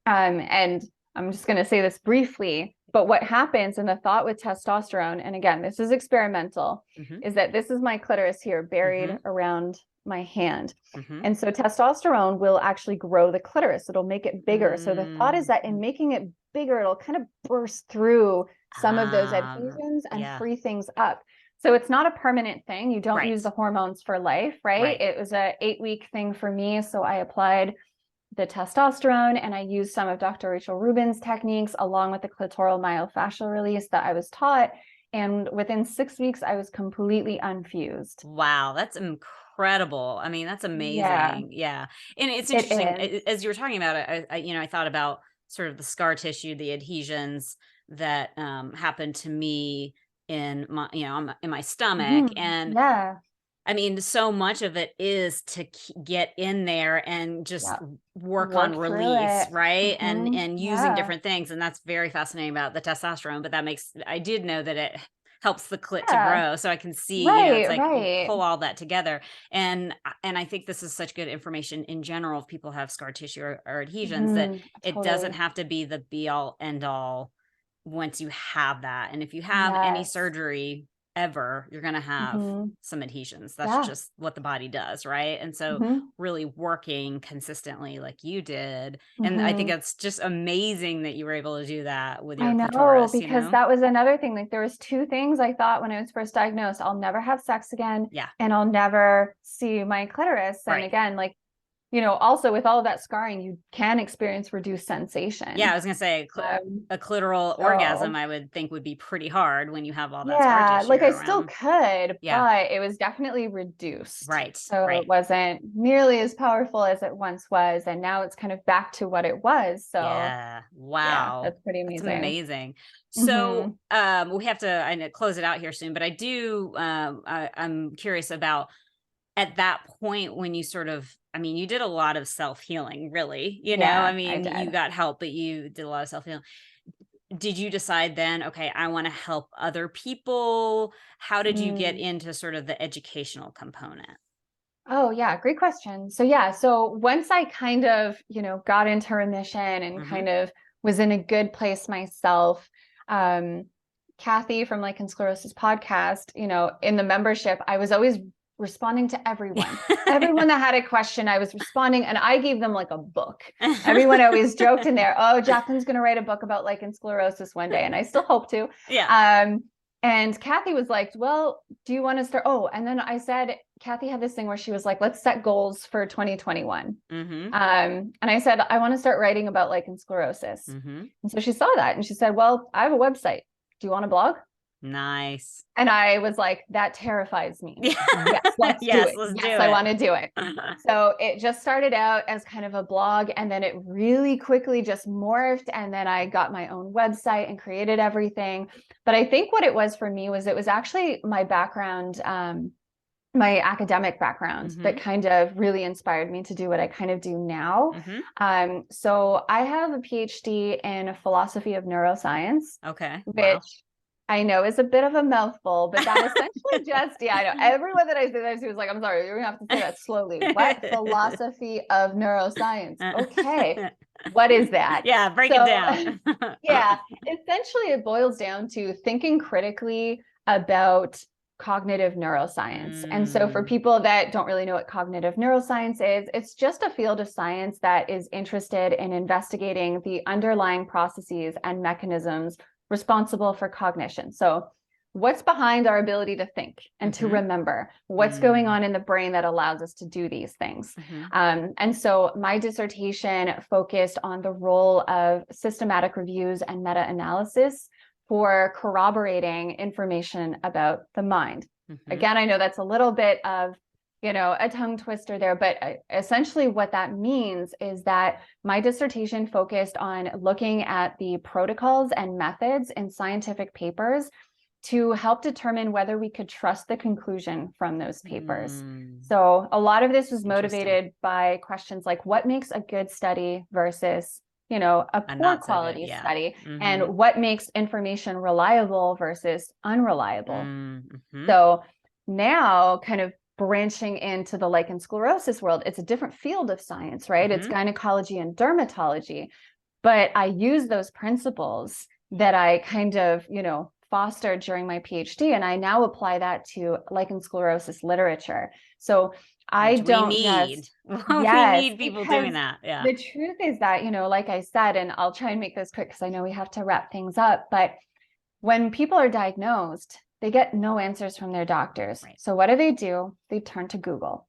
I'm just going to say this briefly, but what happens in the thought with testosterone, and again, this is experimental, is that this is my clitoris here buried around my hand. And so testosterone will actually grow the clitoris. It'll make it bigger. So the thought is that in making it bigger, it'll kind of burst through some of those adhesions and free things up. So it's not a permanent thing. You don't use the hormones for life, right? It was a 8-week thing for me. So I applied the testosterone and I used some of Dr. Rachel Rubin's techniques along with the clitoral myofascial release that I was taught. And within 6 weeks, I was completely unfused. Wow. That's incredible. I mean, that's amazing. Yeah. And it's interesting as you were talking about it, I thought about sort of the scar tissue, the adhesions that happened to me in my, in my stomach. And I mean, so much of it is to get in there and just work on release, right? And using different things. And that's very fascinating about the testosterone, but I did know that it helps the clit to grow. So I can see, it's like pull all that together. And I think this is such good information in general. If people have scar tissue or adhesions, that it doesn't have to be the be all end all once you have that. And if you have any surgery ever, you're going to have some adhesions. That's just what the body does, right? And so really working consistently like you did. And I think it's just amazing that you were able to do that with your clitoris, because that was another thing. Like there was 2 things I thought when I was first diagnosed: I'll never have sex again, and I'll never see my clitoris. And again, also with all of that scarring, you can experience reduced sensation. Yeah, I was going to say a clitoral orgasm, I would think would be pretty hard when you have all that scar tissue I still could, but it was definitely reduced. So it wasn't nearly as powerful as it once was. And now it's kind of back to what it was. So wow. That's pretty amazing. That's amazing. So we have to close it out here soon, but I do, I'm curious about at that point when you sort of, you did a lot of self-healing, really, you got help, but you did a lot of self-healing. Did you decide then, okay, I want to help other people? How did you get into sort of the educational component? Oh yeah, great question. So once I kind of, got into remission and kind of was in a good place myself, Kathy from Lichen Sclerosus podcast, you know, in the membership, I was always responding to everyone. Everyone that had a question, I was responding, and I gave them like a book. Everyone always joked in there, oh, Jacqueline's going to write a book about lichen sclerosus one day, and I still hope to. Yeah. And Kathy was like, well, do you want to start? Oh, and then I said, Kathy had this thing where she was like, let's set goals for 2021. And I said, I want to start writing about lichen sclerosus. And so she saw that and she said, well, I have a website. Do you want to blog? Nice. And I was like, that terrifies me. Yes, let's do it. Yes, I want to do it. So it just started out as kind of a blog, and then it really quickly just morphed. And then I got my own website and created everything. But I think what it was for me was, it was actually my background, my academic background that kind of really inspired me to do what I kind of do now. So I have a PhD in philosophy of neuroscience. Okay. Which I know is a bit of a mouthful, but that essentially just, I know everyone that I say that to was like, I'm sorry, you're gonna have to say that slowly. What? Philosophy of neuroscience. Okay. What is that? Yeah, break it down. Yeah. Essentially, it boils down to thinking critically about cognitive neuroscience. And so for people that don't really know what cognitive neuroscience is, it's just a field of science that is interested in investigating the underlying processes and mechanisms responsible for cognition. So what's behind our ability to think and to remember? What's going on in the brain that allows us to do these things? And so my dissertation focused on the role of systematic reviews and meta-analysis for corroborating information about the mind. Again, I know that's a little bit of, you know, a tongue twister there, but essentially what that means is that my dissertation focused on looking at the protocols and methods in scientific papers to help determine whether we could trust the conclusion from those papers. So a lot of this was motivated by questions like, what makes a good study versus, you know, a poor quality study, and what makes information reliable versus unreliable. So now, kind of branching into the lichen sclerosus world, it's a different field of science, right? It's gynecology and dermatology, but I use those principles that I kind of, you know, fostered during my PhD, and I now apply that to lichen sclerosus literature. So I don't need we need people doing that. Yeah. The truth is that, you know, like I said, and I'll try and make this quick because I know we have to wrap things up, but when people are diagnosed, they get no answers from their doctors. So what do? They turn to Google.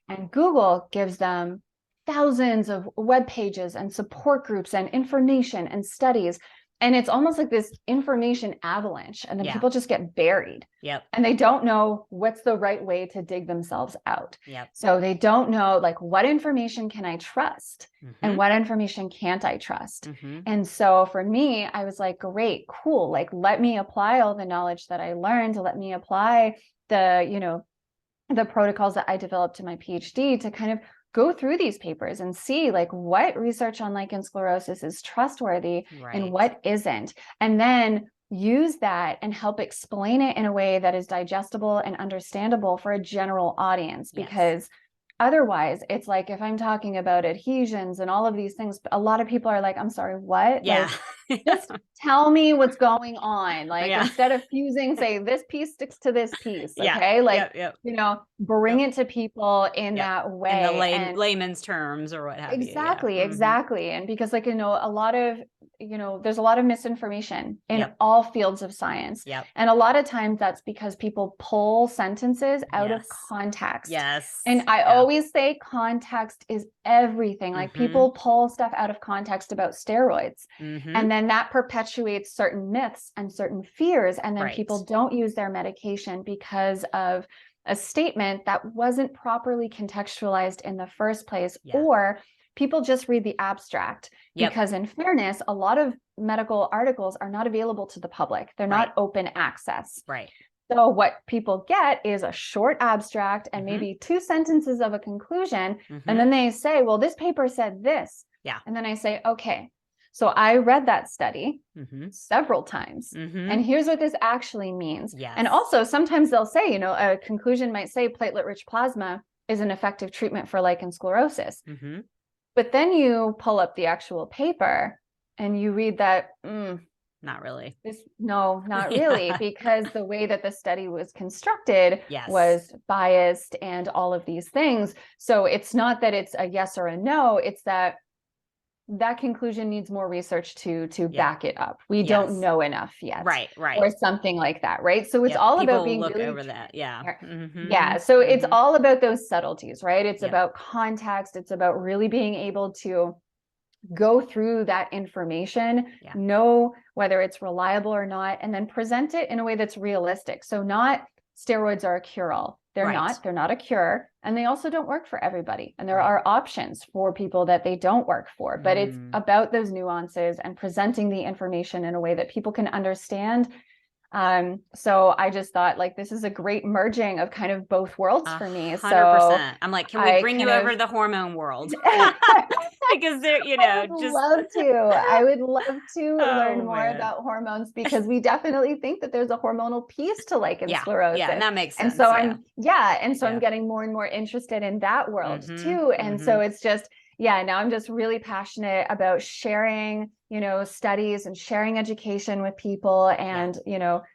And Google gives them thousands of web pages and support groups and information and studies. And it's almost like this information avalanche, and then people just get buried. And they don't know what's the right way to dig themselves out. So they don't know, like, what information can I trust and what information can't I trust? And so for me, I was like, great, cool. Like, let me apply all the knowledge that I learned. Let me apply the, you know, the protocols that I developed in my PhD to kind of go through these papers and see, like, what research on lichen sclerosus is trustworthy and what isn't, and then use that and help explain it in a way that is digestible and understandable for a general audience. Because otherwise, it's like, if I'm talking about adhesions and all of these things, a lot of people are like, I'm sorry, what? Like, just tell me what's going on. Like, instead of fusing, say this piece sticks to this piece. Okay. Like, you know, bring it to people in that way. In the layman's terms or what have you. Exactly. And because, like, you know, a lot of, you know, there's a lot of misinformation in all fields of science. And a lot of times that's because people pull sentences out of context. And I always say context is everything. Like, people pull stuff out of context about steroids. And then that perpetuates certain myths and certain fears. And then people don't use their medication because of a statement that wasn't properly contextualized in the first place, or people just read the abstract. Because in fairness, a lot of medical articles are not available to the public. They're not open access. So what people get is a short abstract and maybe 2 sentences of a conclusion. And then they say, well, this paper said this. And then I say, okay, so I read that study several times. And here's what this actually means. And also sometimes they'll say, you know, a conclusion might say platelet-rich plasma is an effective treatment for lichen sclerosus. But then you pull up the actual paper and you read that Not really. No, not Yeah. really, because the way that the study was constructed Yes. was biased and all of these things. So it's not that it's a yes or a no, it's that conclusion needs more research to back it up. We don't know enough yet. Right. Or something like that, right? So it's Yep. all People about being look really over that. Yeah. Yeah. So it's all about those subtleties, right? It's about context. It's about really being able to go through that information, know whether it's reliable or not, and then present it in a way that's realistic. So not steroids are a cure-all. They're not a cure. And they also don't work for everybody. And there are options for people that they don't work for, but it's about those nuances and presenting the information in a way that people can understand. So I just thought like, this is a great merging of kind of both worlds for me. 100%. So I'm like, can we bring you over the hormone world? Because they're, I would love to learn more about hormones, because we definitely think that there's a hormonal piece to lichen sclerosus. Yeah, and that makes sense. And so I'm getting more and more interested in that world too. And so it's just, now I'm just really passionate about sharing, studies and sharing education with people and,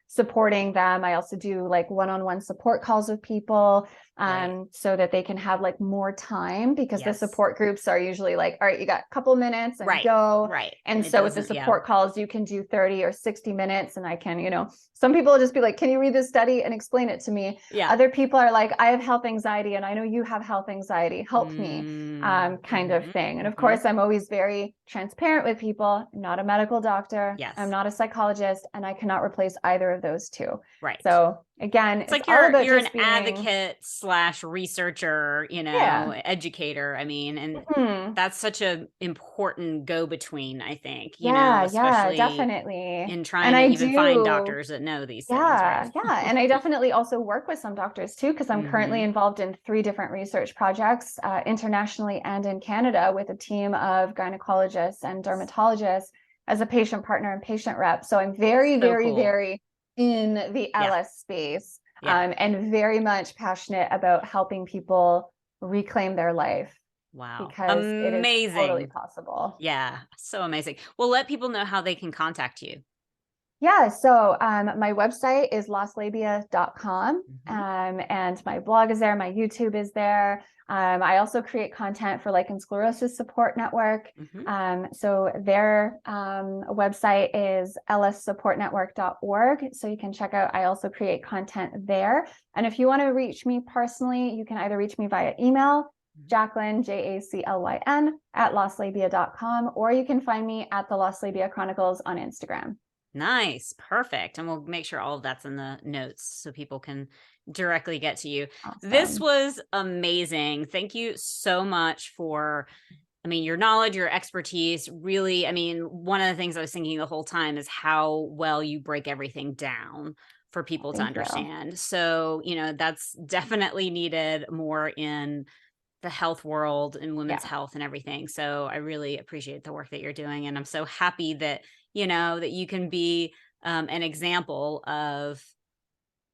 supporting them. I also do like one-on-one support calls with people, so that they can have like more time, because the support groups are usually like, all right, you got a couple minutes and go. And so with the support calls, you can do 30 or 60 minutes. And I can, some people will just be like, can you read this study and explain it to me? Other people are like, I have health anxiety and I know you have health anxiety. Help me, kind of thing. And of course, I'm always very transparent with people. I'm not a medical doctor. I'm not a psychologist, and I cannot replace either of those two. So again, it's like all about you're just an advocate / researcher, educator. I mean, and that's such a important go-between, I think, especially definitely in trying to even find doctors that know these things. And I definitely also work with some doctors too, because I'm currently involved in 3 different research projects, internationally and in Canada, with a team of gynecologists and dermatologists as a patient partner and patient rep. So I'm very, very in the LS space, and very much passionate about helping people reclaim their life. Wow. Because amazing. It is totally possible. Yeah. So amazing. Well, let people know how they can contact you. Yeah, so my website is lostlabia.com, and my blog is there, my YouTube is there. I also create content for Lichen Sclerosus Support Network. So their website is lssupportnetwork.org. So you can check out, I also create content there. And if you want to reach me personally, you can either reach me via email, Jaclyn, Jaclyn, @lostlabia.com, or you can find me at the Lost Labia Chronicles on Instagram. Nice. Perfect. And we'll make sure all of that's in the notes so people can directly get to you. Awesome. This was amazing. Thank you so much for, your knowledge, your expertise. Really, one of the things I was thinking the whole time is how well you break everything down for people to understand. So, that's definitely needed more in the health world and women's health and everything. So I really appreciate the work that you're doing. And I'm so happy that, that you can be an example of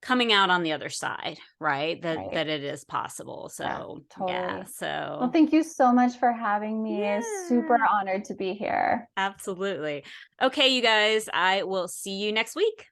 coming out on the other side, right? That it is possible. So totally. So well, thank you so much for having me. Super honored to be here. Absolutely. Okay, you guys, I will see you next week.